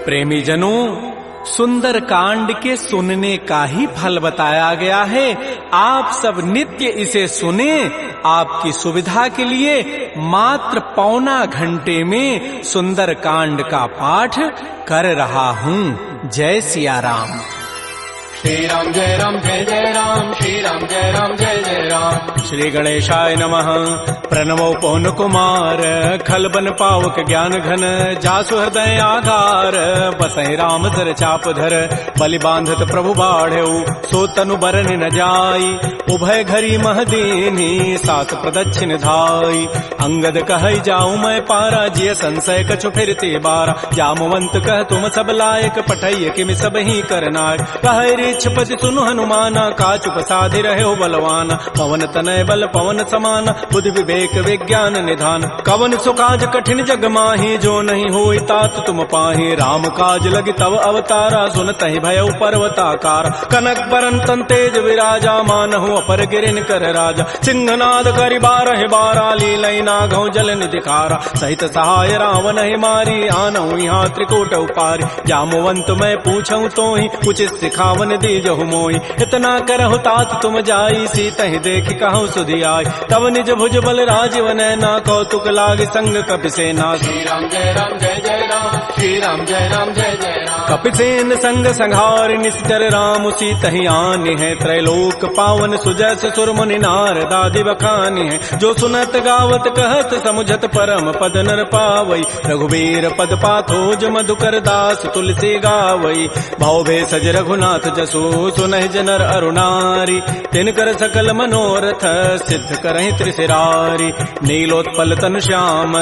प्रेमी जनों, सुंदर कांड के सुनने का ही फल बताया गया है। आप सब नित्य इसे सुने। आपकी सुविधा के लिए मात्र पौना घंटे में सुंदर कांड का पाठ कर रहा हूँ। जय सिया राम। श्री राम जय राम जय जय राम, श्री राम जय राम जय जय राम। श्री गणेशाय नमः। प्रणवो पवन कुमार, खलबन पावक ज्ञान घन, जासु हृदय आधार, बसहि राम धर चाप धर, बलि बांधत प्रभु बाढ़ऊ, सो तनु बरन न जाई, उभय घरी महदीनी, सात प्रदक्षिण धाई। अंगद कहई जाऊं मैं पारा, जिय संशय कछु फिरते बारा, जामवंत कह तुम सब लायक, पठैय किमि सब ही करनाय। कहै छपति सुनु हनुमाना, काचु प्रसादि रहे हो बलवाना, पवन तनय बल पवन समाना, बुद्धि विवेक विज्ञान निधान। कवन सुकाज कठिन जग माही, जो नहीं होई तात तुम पाही, राम काज लगी तव अवतारा, सुनतहि भयउ पर्वताकार। कनक बरन तन तेज विराजा, मानहु अपर गिरिन कर राजा, सिंहनाद करि बारहि बारा, लीलई नागहु जल निधिकारा। सहित सहाय रावण ही मारी, आनहु यहाँ त्रिकूट उपारी, जामवंत मैं पूछऊं तोहि, उचित सिखावन दीजहु मोहि। इतना करहु तात तुम जाई, सीतहि देखि कहु सुधि आई, तब निज भुज बल राजीव नैना, कौतुक लाग संग कपिसेना। श्री राम जय राम जय जय राम, श्री राम जय राम जय जय राम। कपिसेन संग संहार, निश्चर राम सीतहि आनि है, त्रैलोक पावन सुजस सुर मुनि नारद आदि बखानि है। जो सुनत गावत कहत समुझत परम पद नर पावई, रघुबीर पद पाथोज मधुकर दास तुलसी गावई। भव भेषज रघुनाथ जसु, सुनहि जनर अरुणारी, तिनकर सकल मनोरथ सिद्ध करहि त्रिशिरारी। नीलोत्पल तनु श्याम,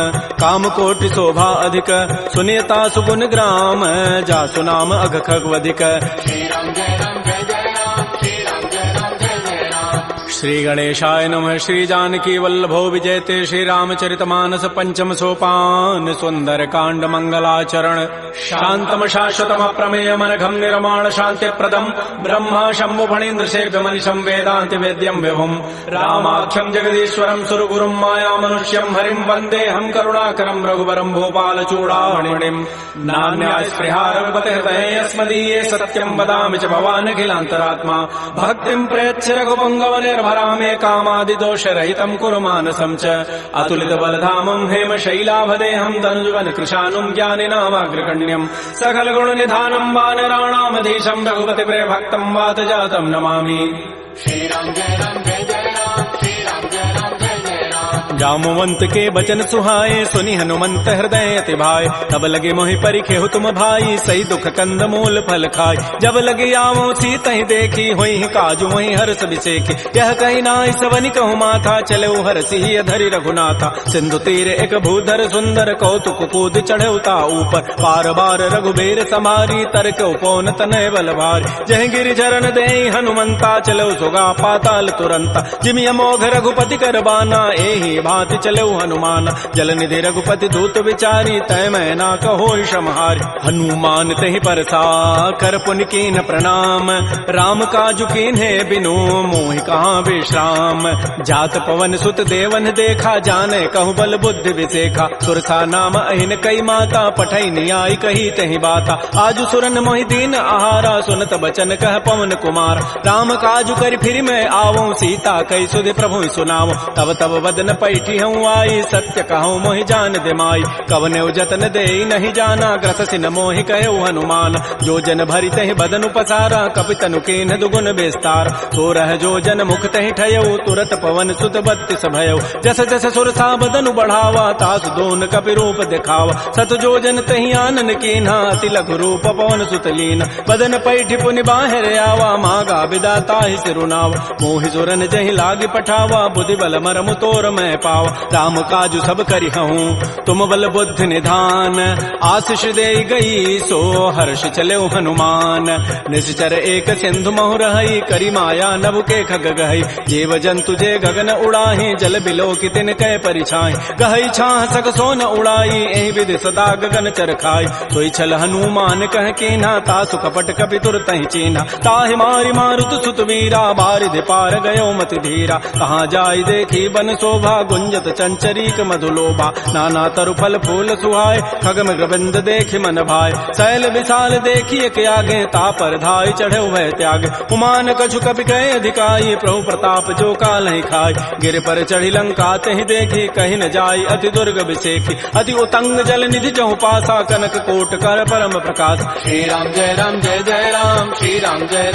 काम कोटि शोभा अधिक, सुनियता सुगुण ग्राम, जासु नाम अघ खगवधिक। श्री राम जय राम जय जय राम, श्री राम जय राम जय जय राम। श्री गणेशाय नमः। श्री जानकी वल्लभो विजयते, श्री रामचरितमानस पंचम सोपान, सुंदर कांड मंगलाचरण। शांतम शाश्वतम प्रमेय मनघम निर्माण शांति प्रदम, ब्रह्मा शंभु फणीन्द्र सेव्य मनिषं वेदांति वेद्यम विभुम। रामाख्यम जगदीश्वरम सुरगुरुम माया मनुष्यम हरिम, वंदे हम करुणाकरम रघुवरम भूपाल चूड़ामणिम। नान्या स्पृहा रघुपते हृदये अस्मदीये, सत्यम वदामि च भवान् अखिलान्तरात्मा। भक्तिं प्रयच्छ रघुपुंगव निर्भरामे, कामादि दोष रहितं कुरु मानसं च। अतुलित बलधामं हेम शैलाभदेहं, तनुजुवन कृशानुं ज्ञानिनामाग्रगण्यम्। सकल गुण निधानं वानराणामधीशं, रघुपति प्रिय भक्तं वात जातं नमामि। श्री राम जय राम जय जय राम, श्री राम जय राम जय जय राम। जामवंत के बचन सुहाए, सुनि हनुमंत हृदय अति भाए, तब लगे मोहि परिखेहु तुम भाई, सही दुख कंद मूल फल खाई। जब लगे आवो सीतहि देखी, होई काजु मोहि हर्ष बिसेखी। यह कही नाई सवनि कहु माथा, चले हरषि धरि रघुनाथा। सिंधु तीर एक भूधर सुंदर, कौतुक कूद चढ़े उता ऊपर, पार बार रघुबीर समारी, तरक उपौन तनय बल भारी। जह गिरि चरण देहि हनुमंता, चलो सुगा पाताल तुरंता। जिमि अमोघ रघुपति कर बाना, एहि भांति चलो हनुमान। जल निधि रघुपति दूत विचारी, तय मैं ना कहो क्षमहारी। हनुमान तहि परसा कर पुनि कीन प्रणाम, राम काजु कीन्हे बिनु मोहि कहाँ विश्राम। जात पवन सुत देवन देखा, जाने कहु बल बुद्धि विसेखा। सुरसा नाम अहिन कई माता, पठई नियाई कही तहि बाता। आजु सुरन मोहि दीन आहारा, सुनत बचन कह पवन कुमार। राम काजु करि फिर मैं आवो, सीता कई सुधि प्रभु सुनावो। तब तब वदन पैठी हूँ आई, सत्य कहूँ मोहि जान दिमाई। कवने जतन दे नहीं जाना, ग्रससि न मोहि कहो हनुमान। जो जन भरि तहि बदन पसारा, कपितनु कीन्ह दुगुन विस्तार। तो रह जो जन मुख तहि ठयऊ, तुरत पवन सुत बत्तीस भयऊ। जस जस सुरसा बदनु बढ़ावा, तासु दोन कपि रूप दिखावा। सत जो जन तहि आनन कीन्हा, अति लघु रूप पवन सुत लीना। बदन पैठी पुनि बाहिर आवा, मागा विदा ताहि सिरुनावा। मोहि सुरन जहि लागी पठावा, बुद्धि बल मरमु तोर मैं पावा। राम काजु सब करि हूँ, तुम बल बुद्धि निधान। आशीष दे गई सो हर्ष चले हनुमान। निश्चर एक सिंधु महु रही, करी माया नभ के खग गहई। जीव जंतु जे गगन उड़ाही, जल बिलो की तिन कै परिछाई। गहई छाह सक सोन उड़ाई, एहि विधि सदा गगन चर खाई। सोई छल हनुमान कह कीन्हा, तासु कपट कपि तुरतहि चीन्हा। ताहि मारि मारुत सुत वीरा, बारिधि पार गयो मति धीरा। कहाँ जाय देखी बन शोभा, गुंजत चंचरीक मधुलोभा नाना तरु फल फूल सुहाय खगम गोविंद देखि मन भाय शैल विशाल देखिए के आगे तापर धाय चढ़े वह त्याग उमान कछु कपि कहे अधिकाई प्रभु प्रताप जो काल ही खाय गिर पर चढ़ी लंका तहि देखी कहीं न जाय अति दुर्ग विषेखी अति उतंग जल निधि जहु पासा कनक कोट कर परम प्रकाश श्री राम जय जय राम श्री राम जय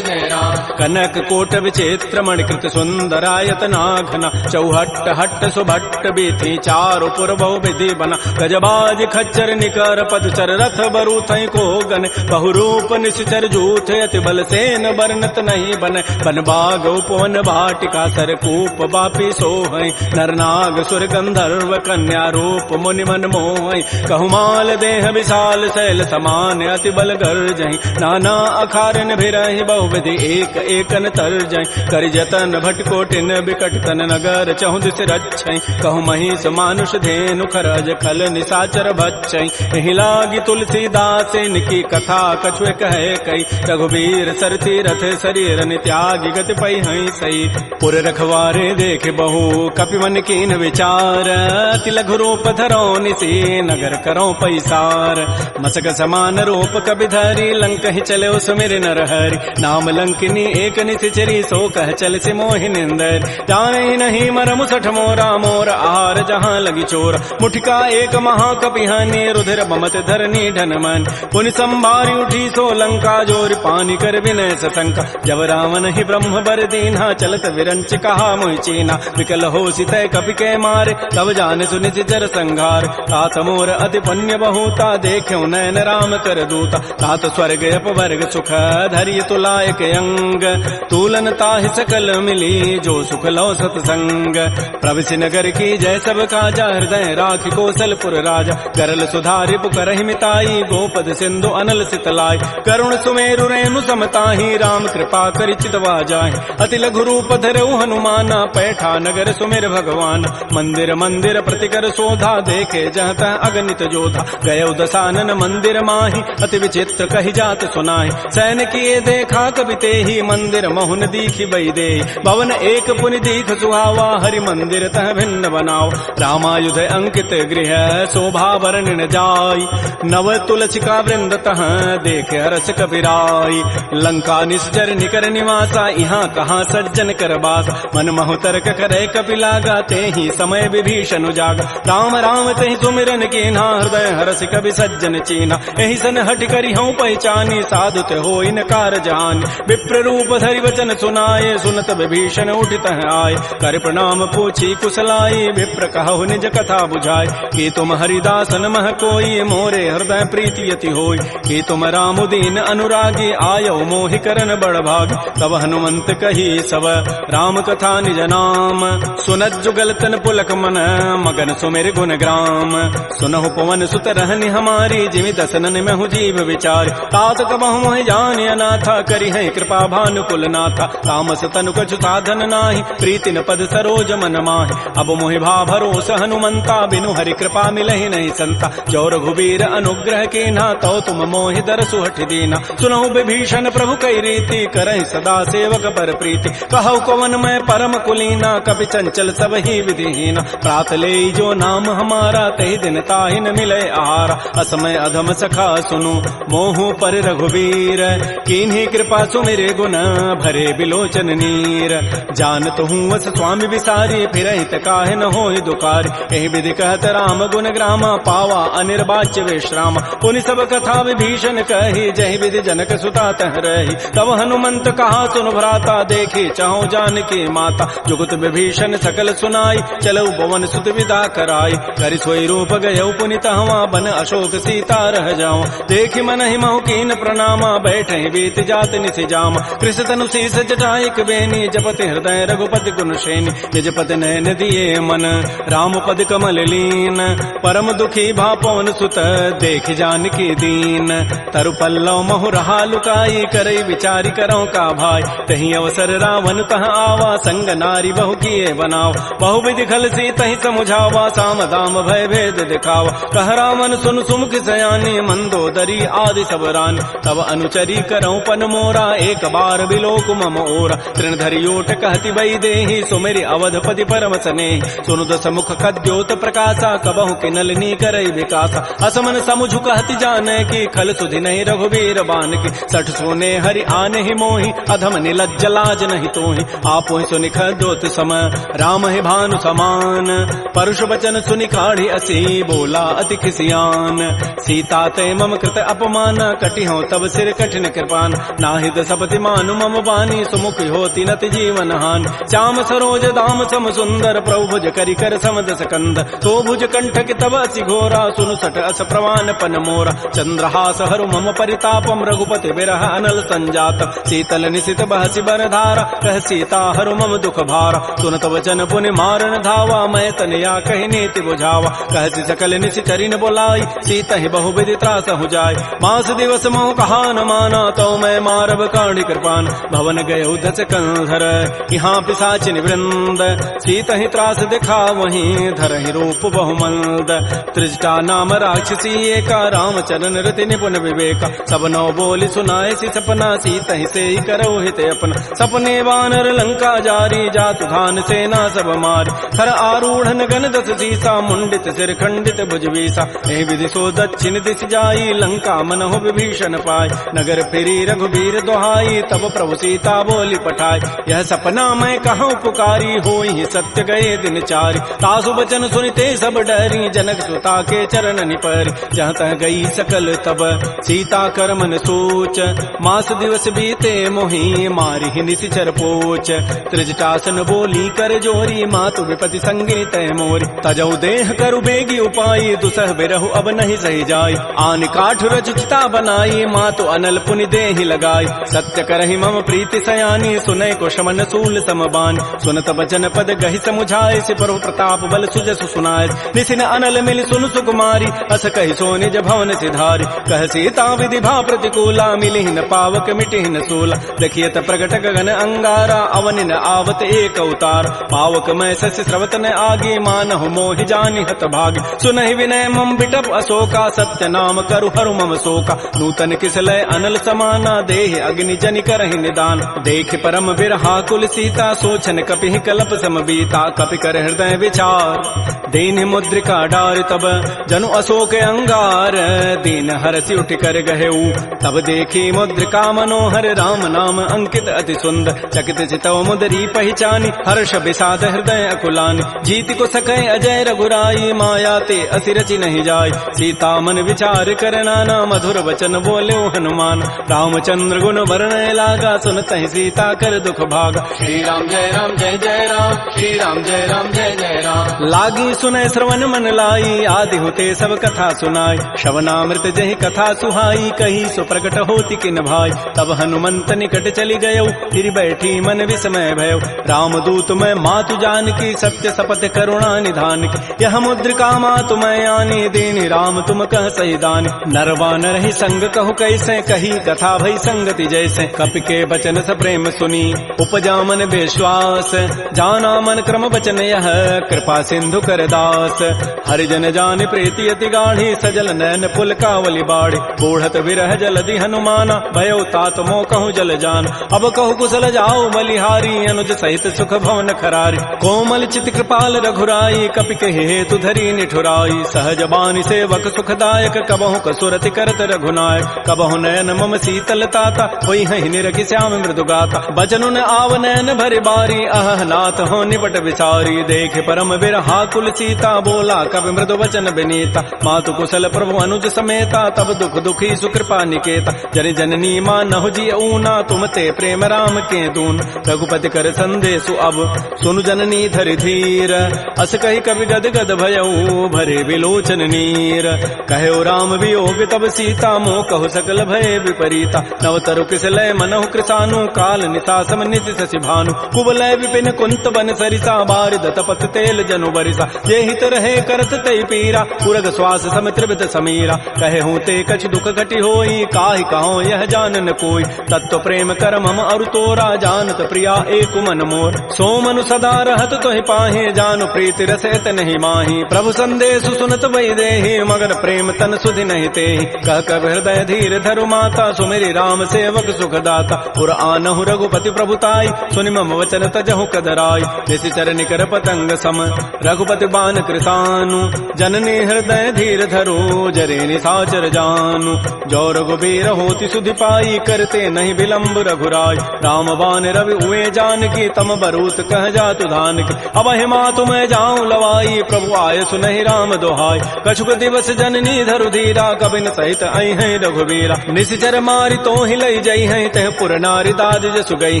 जय राम कनक कोट विचित्र मणिकृत सुंदरायतना घना चौहट्ट हट्ट सुभट्ट बीथी चारु पुर बहु विधि बना गजबाज खच्चर निकर पदचर रथ बरु थई को गन बहुरूप निश्चर जूथ अति बल सेन बरनत नहीं बन बन बाग उपवन भाटिका सरकूप बापी सोहै नरनाग सुर गंधर्व कन्या रूप मुनि मन मोहै कहुमाल देह विशाल शैल समान अति बल गर्जहि नाना अखारन भिरहि बहुविधि एक एकन तरजहि करि जतन भटकोटिन बिकट तन नगर चहु दिस रक्षै कहु महिष मानुष धेनु खरज खल निसाचर बच्चै एहि लागी तुलसीदास इनकी कथा कछुए कहे कई रघुबीर सरती रथ शरीर त्यागी गति पै हई सई पुर रखवारे देख बहु कपि मन कीन विचार अति लघु रूप धरो निसी नगर करो पैसार मसक समान रूप कपि धरी लंक ही चले सुमिर नर हरि नाम लंकिनी एक निशिचरी सो कह चल से मोहि निंदर जाने नहीं मरम सठ मोरा मोर आहार जहाँ लगी चोर मुठिका एक महाकपिहानी रुधिर बमत धरनी ढनमन पुनि संभारी उठी सो लंका जोर पानी कर विनय सतंका जब रावण ही ब्रह्म बर दीन्हा चलत विरंच कहा मोहि चीना विकल हो सितय कपि के मारे तब जान सुनित जर संघार तात मोर अति पुण्य बहुता देखो नयन राम कर दूता तात स्वर्ग अपवर्ग सुख धरिय तुलायक अंग तूलन ताहि सकल मिली जो सुख लो सतसंग प्रविशि नगर की जय सब काजा हृदय राखि कौशलपुर राजा करल सुधारि पुकरहि मिताई गोपद सिंधु अनल सितलाई करुण सुमेरु रेणु समताहि राम कृपा करि चितवा जाहि अति लघु रूप धरऊ हनुमाना पैठा नगर सुमेर भगवान मंदिर मंदिर प्रतिकर शोधा देखे जहत अगणित जोधा गय दसानन मंदिर माहि अति विचित्र कहि जात सुनाहि सैन किए देखा कवि तेहि मंदिर महुन दीखि बई दे भवन एक पुनि दीख सुहावा हरि मंदिर तह भिन्न बनाओ रामायुध अंकित गृह शोभा वर्णन जाय नव तुलसिका वृंद तह देख हरस कपिराई लंका निश्चर निकर निवासा यहाँ कहाँ सज्जन कर बास मन महु तर्क करे कपि लागा तेहि समय विभीषण जागा राम राम तेहि सुमिरन कीन्हा हृदय हरस कवि सज्जन चीन्हा एहि सन हट करि हूँ पहचानी साधुत हो इनकार जान विप्र रूप धरि वचन सुनाए सुनत विभीषण उठित आए कर प्रणाम पूछी कुशलाई विप्र कहु निज कथा बुझाए कि तुम हरिदासन मह कोई मोरे हृदय प्रीति यति होय कि तुम राम दीन अनुरागी आयो मोहि करन बड़ भाग तब हनुमंत कही सब राम कथा निज नाम सुनत जुगल तन पुलक मन मगन सुमेर गुण ग्राम सुनहु पवन सुत रहनि हमारी जिमि दसनन में हूँ जीव विचार तात कबहु मोहि जान अनाथा करि है कृपा भानुकुल नाथा तामस तनु कछु साधन नाही प्रीति न पद सरोज मन माहि अब मोहि भा भरोस हनुमंता बिनु हरि कृपा मिलहि नहीं संता जो रघुबीर अनुग्रह कीन्हा तो तुम मोहि दरसु हठ दीना सुनहु विभीषण प्रभु कई रीति करहि सदा सेवक पर प्रीति कहु कवन मैं परम कुलीना कपि चंचल सब ही विधिहीना प्रात ले जो नाम हमारा तहि दिन ताहि न मिले आहारा असमय अधम सखा सुनु मोहु पर रघुबीर कीन्ही कृपा सुमिरे गुण भरे बिलोचन नीर जानत हूँ वस स्वामी विसारी फिर हित काहे न होहि दुकारी एहि विधि कहत राम गुण ग्रामा पावा अनिर्वाच्य विश्राम पुनि सब कथा विभीषण कही जहि विधि जनक सुता तह रही तब हनुमंत कहा सुन भ्राता देखी चाहु जानकी माता जुगत विभीषण सकल सुनाई चलऊ भवन सुत विदा कराई करि सोई रूप गयऊ पुनि तहवा बन अशोक सीता रह जाओ देखि मन ही महु कीन प्रणामा बैठे बीत जात निसि जामा कृष तनु शीस जटाइक बेनी जपति हृदय रघुपति गुण श्रेणी निज पति नयन दिए मन राम पद कमल लीन परम दुखी भा पवन सुत देख जानकी दीन तरु पल्लव महु रहा लुकाई करई विचारी करो का भाई तही अवसर रावण तह आवा संग नारी बहु किए बनाओ बहु विधि खल सी तही समुझावा साम दाम भय भेद दिखावा कह रावण सुन सुमुख सयानी मंदोदरी आदि सब रानी तब अनुचरी करौ पन मोरा एक बार बिलोक मम ओरा तृण धरियोट कहति बई देहि सुमेरि अवधपति पर परम स्नेह। सुनु दस मुख खद्योत प्रकाशा, कबहु किनलनी करई विकासा। असमन समुझु कहति जाने की, खल सुधि नहीं रघुबीर बान की। सठ सोने हरि आने ही मोहि, अधम निलज्ज लाज नहीं तोहि। आपो सुनि खद्योत सम, राम ही भानु समान। परुष वचन सुनि काढ़ी असी, बोला अति खिसियान। सीता ते मम कृत अपमान, कटि हो तब सिर कठिन कृपान। नाहिद सपति मानु मम बानी, सुमुख होती नति जीवन हान। श्याम सरोज दाम सम सुंदर, प्रभु भुज करि कर समदस कंद। तो भुज कंठ के तब असि घोरा, सुनु सठ अस प्रवान पन मोरा। चंद्रहास हरु मम परितापम, रघुपति बिरह अनल संजातम। शीतल निशित बहसि बरधारा, कह सीता हरु मम दुख भारा। सुनत वचन पुनि मारन धावा, मैं तनया कहि नीति बुझावा। कहसि सकल निशि चरिन बोलाई, सीता ही बहु विधि त्रास हो जाय। मास दिवस मोह कहा न माना, तो मैं मारब काढ़ी कृपान। भवन गए दस कंधर, यहाँ पिशाचिन वृंद। सीता ही त्रास दिखा वहीं, धरहि रूप बहुमंद। त्रिजटा नाम राक्षसी एका, राम चरण रति निपुण विवेका। सब नौ बोली सुनाए सी सपना, सीता ही से ही करो हित अपना। सपने वानर लंका जारी, जातु धान सेना सब मारी। थर आरूढ़ गन दस सीसा, मुंडित सिर खंडित भुजवीसा। एहि विधि सो दक्षिण दिश जाई, लंका मनहु विभीषण पाई। नगर फिरी रघुबीर दोहाई, तब प्रभु सीता बोली पठाई। यह सपना मैं कहूँ पुकारी, होई सत्य गए दिन चारि। तासु बचन सुनते सब डरी, जनक सुता के चरण निपरि। जहाँ तह गई सकल तब, सीता कर मन सोच। मास दिवस बीते मोहि, मारी ही निशिचर पोच। त्रिजटासन बोली कर जोरी, मातु विपति संगी तय मोरी। तजौ देह करु बेगी उपाई, दुसह बिरहु अब नहीं सही जाई। आन काठ रचिता बनाई, मातु अनल पुनि देहि लगाई। सत्य करहि मम प्रीति सयानी, सुनय को शमन सूल समबानी। सुनत बचन पद गहि समुझाए, सिपरु प्रताप बल सुजसु सुनाए। निसिन अनल मिल सुनु सुकुमारी, अस कहि सो निज भवन सिधारी। कह सीता विधि भा प्रतिकूला, मिलि न पावक मिटि न सूला। देखियत प्रगट गगन अंगारा, अवनि न आवत एक अवतार। पावक मैं शशि स्रवत न आगे, मानहु मोहि जानि हत भागी। सुनहि विनय मम बिटप अशोका, सत्य नाम करु हरु मम शोका। नूतन किसलय अनल समाना, देहि अग्नि जनि करहि निदान। देख परम बिरहा कुल सीता, सोचन कपि कलप समबीता। कपि कर हृदय विचार, दीन मुद्रिका डार तब। जनु अशोक अंगार, दीन हरसि उठ कर गहेऊ। तब देखी मुद्रिका मनोहर, राम नाम अंकित अति सुंदर। चकित चितव मुदरी पहचानी, हर्ष विषाद हृदय अकुलानी। जीत को सकै अजय रघुराई, माया ते असि रचि नहीं जाय। सीता मन विचार कर नाना, मधुर वचन बोले हनुमान। रामचंद्र गुण वर्णय लागा, सुनतहि सीता कर दुख भागा। श्री राम जय राम जय जय राम, श्री राम जय राम जय जय राम। लागी सुनय श्रवण मन लाई, आदि होते सब कथा सुनाई। श्रवणामृत जहि कथा सुहाई, कही सो प्रकट होती किन भाई। तब हनुमंत निकट चली गयो, फिर बैठी मन विस्मय भयो। राम दूत मैं मातु जान की, सत्य शपथ करुणा निधान की। यह मुद्रिका मातु मैं आनी, देनि राम तुम कह सही दानी। नरवान रही संग कहु कैसे, कही कथा भई संगति जैसे। कपि के बचन स प्रेम सुनी, उपजा मन विश्वास। जाना मन क्रम वचन यह, कृपा सिंधु कर दास। हरिजन जान प्रीति अति गाढ़ी, सजल नैन पुल कावली बाढ़ी। बूढ़त विरह जलधि हनुमाना, भयो तात मोह कहूँ जल जान। अब कहु कुशल जाओ बलिहारी, अनुज सहित सुख भवन खरारी। कोमल चित कृपाल रघुराई, कपि कहि हेतु धरी निठुराई। सहज बानी सेवक सुखदायक, कबहु कसुरति करत रघुनायक। कबहु नयन मम शीतल ताता, होई हहि निरखि श्याम मृदु गाता। बचनु न आव नयन भरि बारी, अह नाथ हो निपट विचारी। देख परम बिरहा कुल सीता, बोला कवि मृदु वचन विनीता। मातु कुशल प्रभु अनुज समेता, तब दुख दुखी सुकृपा निकेता। जन जननी मानहु जी ऊना, तुम ते प्रेम राम के दून। रघुपति कर संदेशु अब, सुनु जननी धरि धीर। अस कहि कवि गद गद भयऊ, भरे विलोचन नीर। कहो राम वियोग तब सीता, मोह कहु सकल भय विपरीता। नव तरु किसलय मनहु कृसानु, काल निता सम निति शशि भानु। कुवलय विपिन कुंत बन सरिसा, बारिद तपत तेल जनु बरिसा। ये हित रहे करत तई पीरा, पुरग श्वास सम त्रिविध समीरा। कहे हूँ ते कछ दुख घटी होई, काहि कहो यह जान न कोई। तत्व प्रेम कर मम अरु तोरा, जानत प्रिया एक मन मोर। सो मनु सदा रहत तोहि पाहे, जानु प्रीति रसत नहीं माही। प्रभु संदेशु सुनत वै देहि, मगर प्रेम तन सुधि नहीं तेहि। कह कब हृदय धीर धरु माता, सुमेरि राम सेवक सुखदाता। पुर आनहु रघुपति प्रभुताई, सुनि मम वचन तजहु कदराई। निशि निश्चर निकर पतंग सम रघुपति बान कृतानु जननी हृदय धीर धरो जरे निशाचर जानु जो रघुबीर होति सुधि पाई करते नहीं विलंब रघुराय राम बान रवि उए जान की तम बरूत कह जातु धान की अब हिमा तुम जाऊं लवाई प्रभु आय सुनहि राम दोहाय कछुक दिवस जननी धरु धीरा कबिन सहित आई है रघुबीरा निश्चर मारी तो ही लई जई है तह पुर नारी दाद जसु गई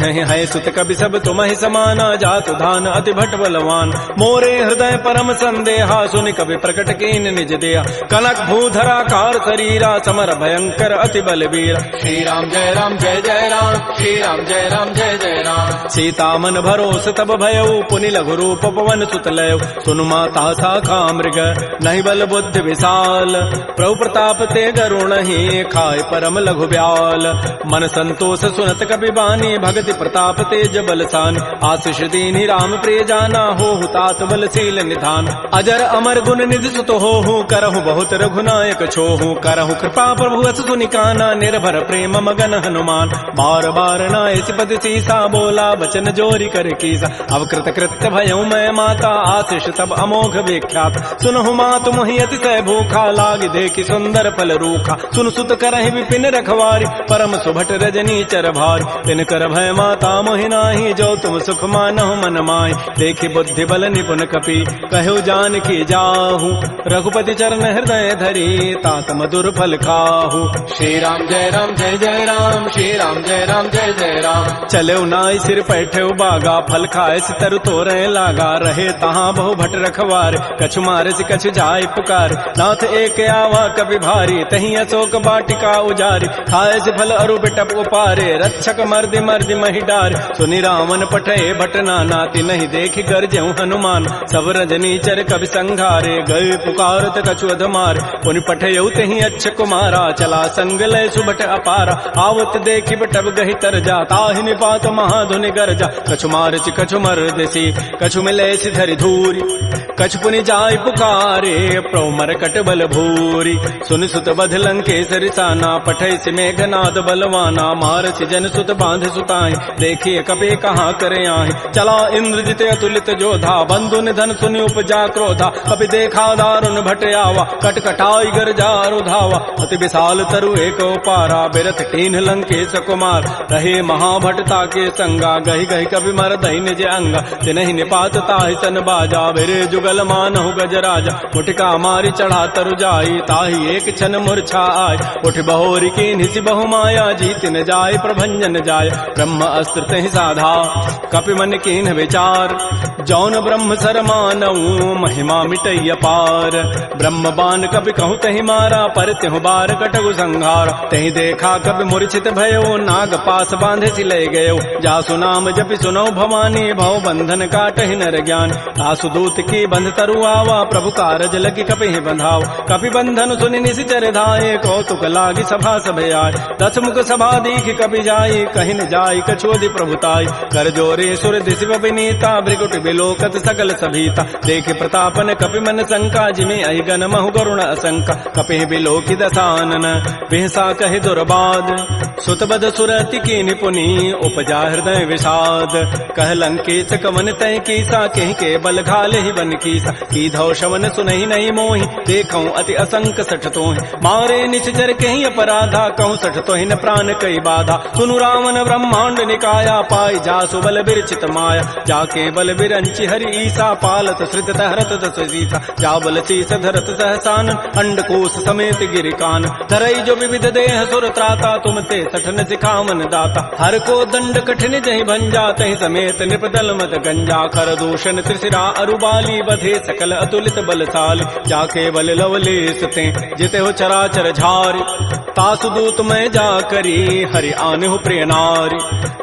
है सुत कवि सब तुम ही समाना जातु धान अति भट बलवान मोरे हृदय परम संदेहा सुनि कवि प्रकट कीन निज देहा कनक भूधरा कार शरीरा समर भयंकर अति बलबीरा श्री राम जय राम जय जय राम श्री राम जय राम जय जय राम सीता मन भरोस तब भयउ पुनि लघु रूप पवन सुत लय सुनु माता शाखा मृग नहीं बल बुद्धि विशाल प्रभु प्रताप ते गरुण ही खाय परम लघु ब्याल मन संतोष सुनत कपि बानी भगति प्रताप तेज बलसान आशीष दीनि राम प्रिय जाना हो तात बलशील निधान अजर अमर गुण निधि सुत हो करहु बहुत रघुनायक छोहु करहु कृपा प्रभु अस सुनिकाना निर्भर प्रेम मगन हनुमान बार बार नाय सिपति सीसा बोला बचन जोरी कर कीसा अब कृत कृत्य भयउ मैं माता आशीष तब अमोघ विख्यात सुनहु मातु मोहि अतिशय भूखा लाग देखि सुंदर फल रूखा सुन सुत करहि विपिन रखवारी परम सुभट रजनी चर भारी तिन कर भय माता मोहि नाही जो तुम सुख मानहु मन माहि देखि बुद्धि बल निपुण कपि कहु जान की जाहु रघुपति चरण हृदय धरी तात मधुर फल खाहु श्री राम जय राम जय जय राम श्री राम जय राम जय जय राम चले नाई सिर बैठे बागा फल खाए तरु तोरे लागा रहे तहाँ बहु भट रखवार कछु मारे से कछु जाय पुकार नाथ एक आवा कवि भारी तही अशोक बाटिका उजारी खाए से फल अरु बिटप उपारे रक्षक मर्दि मर्दि मही डार सुनि रावण पठे भट नाती नहीं देख गरजहु हनुमान सब रजनी चर कवि संघारे गए पुकारत कछु अधमार पुनि पठयउ तही अच्छ कुमारा चला संग लय सुभट अपारा आवत देखि बटब गहि तर जा ताहि निपात महाधुनि गरजा कछु मार कछु मर्दसी कछु मिले धरि धूरी कछु पुनि जाय पुकारे प्रौमर कट बल भूरी सुन सुत बध लंकेसरि साना पठै सि मेघनाद बलवाना मार सि जन सुत बांध सुताई देखिए कपि कहाँ करे आहि चला इंद्रजित अतुलित जोधा बंधु निधन सुनि उपजा क्रोधा कपि देखा दारुण भट आवा कट कटाई गरजारु धावा अति विशाल तरु एक पारा बिरथ कीन्ह लंकेश कुमार रहे महाभटता के संगा गहि गहि कवि मर दहि निज अंगा तिनहि निपात ताहि सन बाजा बिरे जुगल मानहु गजराजा मुटिका मारी चढ़ा तरु जाई ताहि एक क्षण मूर्छा आय उठ बहोरी कीन्हि सि बहु माया जीत न जाय प्रभंजन जाय ब्रह्म अस्त्र तहि साधा कपि मन कीन्ह विचार जौन ब्रह्म सर मानऊ महिमा मिटैय पार ब्रह्म बान कपि कहु तहि मारा पर त्यहु बार कटगु संहार तहि देखा कपि मूर्छित भयो नाग पास बांधे सि लय गयो जासु नाम जपि सुनौ भवानी भव बंधन काटहि नर ज्ञान तासु दूत की बंध तरु आवा प्रभु कारज लगी कपि बंधाव कपि बंधन सुनि निशिचर धाये कौतुक लागी सभा सभे आय दस मुख सभा दीख कपि जाई कहि न जाई कछोदि प्रभुताई कर जोरे सुर दिशि विनीता भृगुट बिलोकत सकल सभीता देखे प्रतापन कपि मन शंका जिमे अहिगन महु गरुण असंका कपि बिलोकि दसानन बिहसा कहि दुर्बाद सुतबद सुरति की निपुनी उपजा हृदय विषाद कह लंकेश कवन तय कीसा कहि के बल घाले ही बन कीसा की धौ शवन सुनहि नहीं मोहि देखऊं अति असंक सठ तोहि मारे निश्चर कहि अपराधा कहूँ सठ तोहि न प्राण कई बाधा सुनु रावण ब्रह्मांड निकाया पाई जासु बल बिरचित माया जाके बल बिरंचि हरि ईसा पालत श्रित हरत दस सीसा जा बल शीस धरत सहसान अंडकोश समेत गिरिकान धरई जो विविध देह सुर त्राता तुम ते सठन सिखावन दाता हर को दंड कठिन जहि भंजा तहि समेत निपदल मत गंजा कर दूषण त्रिशिरा अरुबाली बधे सकल अतुलित बलशाली जाके बल लवलेस ते जिते हो चराचर झारी तासु दूत मैं जा करी हरि आने हो प्रिय नारी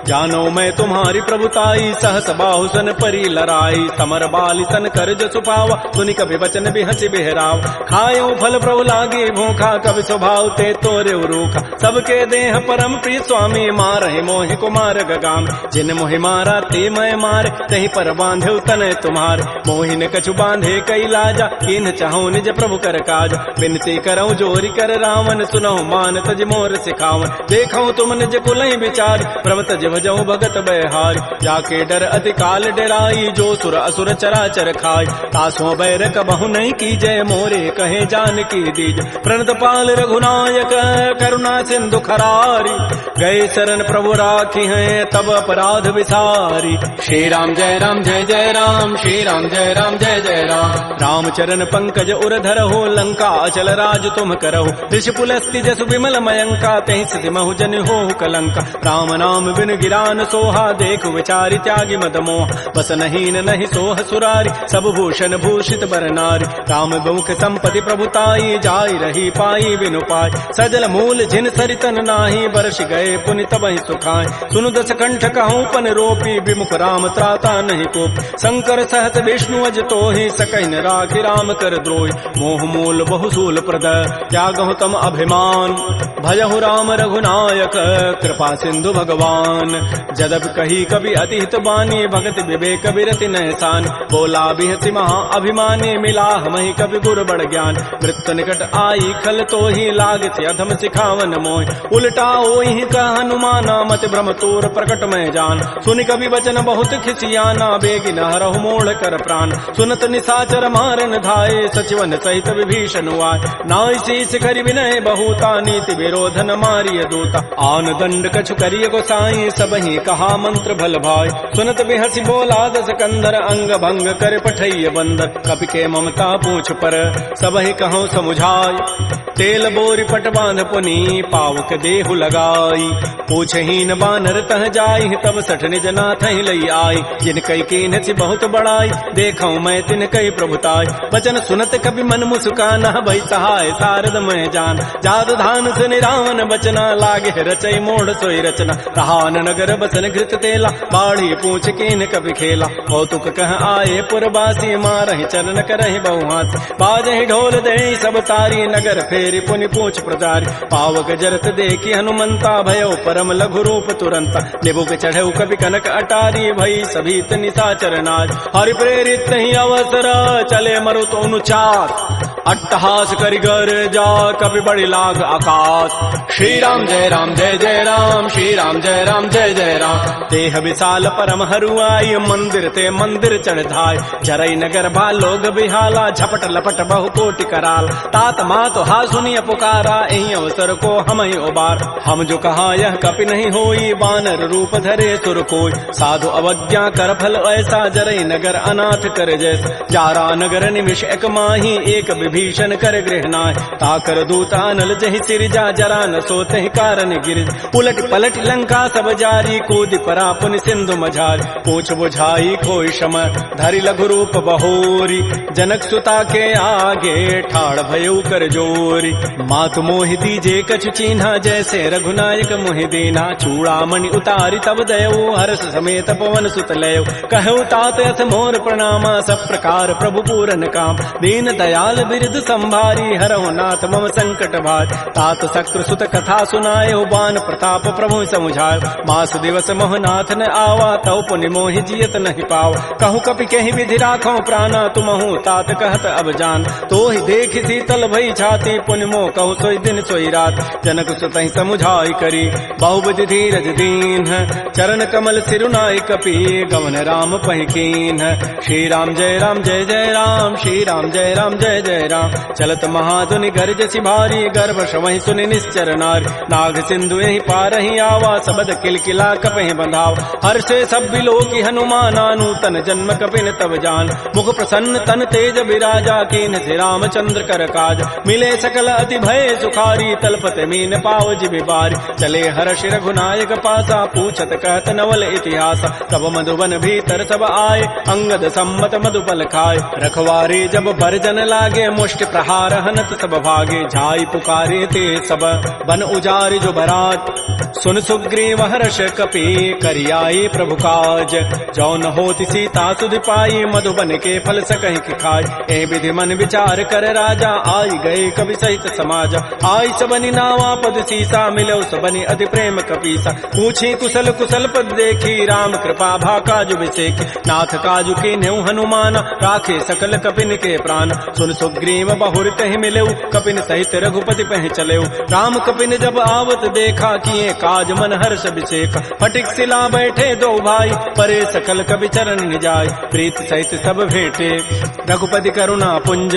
जानो मैं तुम्हारी प्रभुताई सहस बाहु सन परी लराई समर बाली सन कर जो सुपावा सुनि कभी वचन भी हंसी बेहराव खायो फल प्रभु लागे भूखा कभी स्वभाव ते तोरे रूखा सबके देह परम प्रिय स्वामी मारहि मोहि कुमार गगाम जिन मोहि मारा ते मैं मारे तहि पर बांधे तनय तुम्हारे मोहि न कछु बांधे कई लाजा किन चाहूं निज प्रभु कर काज विनती करऊं जोरी कर रावण सुनहु मान तज मोर सिखावन देखऊं तुम निज कुलहि विचार प्रभ तज भजऊं भगत बहारी जाके डर अति काल डराई, जो सुर असुर चराचर खाय। तासों बैर कबहु नहीं की जय, मोरे कहे जानकी दीज। प्रणत पाल रघुनायक करुणा सिंधु खरारी, गए शरण प्रभु राखी हैं तब अपराध विसारी। श्री राम जय जय राम, श्री राम जय जय राम। रामचरण पंकज उर धरहो, लंका अचल राज तुम करहो। ऋषि पुलस्ति जसु विमल मयंका, तहि सिधि महु जन हो कलंका। राम नाम बिन गिरान सोहा, देख विचारि त्यागी मद मोह। बस नहीं नहीं सोह सुरारी, सब भूषण भूषित बर नारी। राम बहुख संपत्ति प्रभुताई, जाय रही पाई बिनु पाई। सजल मूल जिन सरितन नाही, बरस गए पुनि तबहि सुखाय। सुनु दस कंठ कहूँ पन रोपी, विमुख राम त्राता नहीं कोप। शंकर सहत विष्णु अज तोहि, सकहि न राखि राम कर द्रोहि। मोह मूल बहुसूल प्रद, त्यागहु तम अभिमान। भजहु राम रघुनायक, कृपा सिंधु भगवान। जदब कही कवि अति हित बानी, भगत विवेक विरति नहसान। बोला बिहति महा अभिमानी, मिला हमहि कवि गुर बड़ ज्ञान। मृत्यु निकट आई खल तोहि, लागति अधम सिखावन मोहि। उल्टा ओहि कह हनुमाना, मति भ्रम तोर प्रकट में जान। सुनि कवि वचन बहुत खिसियाना, बेगिन हरहु मोड़ कर प्राण। सुनत निशाचर मारन धाये, सचिवन सहित विभीषण आए। नाई शीस करि विनय बहुता, नीति विरोधन मारिय दूता। आन दंड कछु करिय गोसाई, सबहि कहा मंत्र भल भाई। सुनत बिहसि बोला दस कंदर, अंग भंग कर पठैय बंदर। कपि के ममता पूछ पर, सबहि कहूँ समुझाय। तेल बोरी पट बांध पुनी, पावक देहु लगाई। पूछहीन बानर तह जाई, तब सठ निज नाथ लई आई। जिन कई कीन सी बहुत बड़ाई, देखऊं मैं तिन कई प्रभुताई। वचन सुनत कभी मन मुस्काना, भई सहाय सारद में जान। जाद धान सुनि रावण बचना, लागे रचई मोड़ सोई रचना। रहान नगर बसन घृत तेला, बाढ़ी पूछ कीन कभी खेला। कौतुक कह आए पुरबासी, मारहि चरण करहि बहुहास। बाजहि ढोल दे सब तारी, नगर फेरि पुनि पूछ प्रजारी। पावक जरत देखी हनुमंता, भयो परम लघु रूप तुरंता। निबुक चढ़ऊ कवि कनक अटारी, भई सभीत निशाचर नाज। हरि प्रेरित ही अवसर, चले मरुत अनुचार। अट्टहास करि गर जा, कवि बड़ी लाग आकाश। श्री राम जय जय राम, श्री राम जय जय राम। देह विशाल परम हरुआई, मंदिर ते मंदिर चढ़ धाय। जरई नगर बालोग बिहाला, झपट लपट बहु कोटि कराल। तात मात हा सुनिय पुकारा, एहि अवसर को हम ही उबार। हम जो कहा यह कपि नहीं होई, बानर रूप धरे सुर कोई। साधु अवज्ञा कर फल ऐसा, जरई नगर अनाथ कर जैसा। जारा नगर निमिष एक माही, एक विभीषण कर गृह नाय। ताकर दूत अनल जहि सिरजा, जरा न सोते कारण गिरिज। उलट पलट लंका सब जारी, कूदि परा पुनि सिंधु मझारी। पूछ बुझाई खोई शम, धरि लघु रूप बहोरी। जनक सुता के आगे, ठाड़ भयउ कर जोरी। मातु मोहि दीजे कछु चीन्हा, जैसे रघुनायक मोहि दीना। चूड़ामणि उतारी तब दयऊ, हर्ष समेत पवन सुत लयऊ। कहऊ तात यथ मोर प्रणामा, सब प्रकार प्रभु पूरन काम। दीन दयाल बिरद संभारी, हरहु नाथ मम संकट भार। तात शक्र सुत कथा सुनाए, बान प्रताप प्रभु समुझाए। मास दिवस मोहनाथ न आवा, तव पुनि मोहि जियत नहीं पाव। कहूँ कपि कहीं विधि राखो प्राणा, तुमहु तात कहत अब जान। तो ही देख शीतल भई छाती, पुनि मोह कहूँ सोई दिन सोई रात। जनक सुतहि समुझाई करी, बहुविधि धीरज दीन। चरण कमल सिरुनाई कपि, गवन राम पहिकीन। श्री राम जय जय राम, श्री राम जय जय राम। चलत महाधुनि गर्जसि भारी, गर्भ श्रवहि सुनि निश्चर नारी। नाग सिंधु यही पारहि आवा, सबद किलकिला कपहि बंधाव। हर्षे सब बिलोकी हनुमाना, नूतन जन्म कपिन तब जान। मुख प्रसन्न तन तेज विराजा, कीन से रामचंद्र कर काज। मिले सकल अति भय सुखारी, तलपत मीन पाव जिबि बारी। चले हर्ष रघुनायक पासा, पूछत कहत नवल इतिहास। तब मधुबन भीतर सब आए, अंगद सम्मत मधुपल खाए। रखवारे जब बरजन लागे, मुष्टि प्रहार हनत सब भागे। झाई पुकारे ते सब, बन उजारि जो बरात। सुन सुग्रीव हर्ष कपि, करियाए प्रभु काज। जौन होति सीता सुधि पाई, मधुबन के फल सकहि कि खाय। ए विधि मन विचार कर राजा, आई गए कवि सहित समाज। आई सबनि नावा पद सीसा, मिलौ सबनि अति प्रेम कपीसा। पूछी कुशल कुशल पद देखी, राम कृपा भा काजु विसेखी। नाथ काजु कीन्हु हनुमान, राखे सकल कपिन के प्राण। सुन सुग्रीव सुग्रीव बहुर तहि मिलेऊ, कपिन सहित रघुपति पह चलेऊ। राम कपिन जब आवत देखा, किए काज मन हर्ष अभिषेक। फटिक सिला बैठे दो भाई, परे सकल कवि चरण निजाय। प्रीत सहित सब भेटे, रघुपति करुणा पुंज।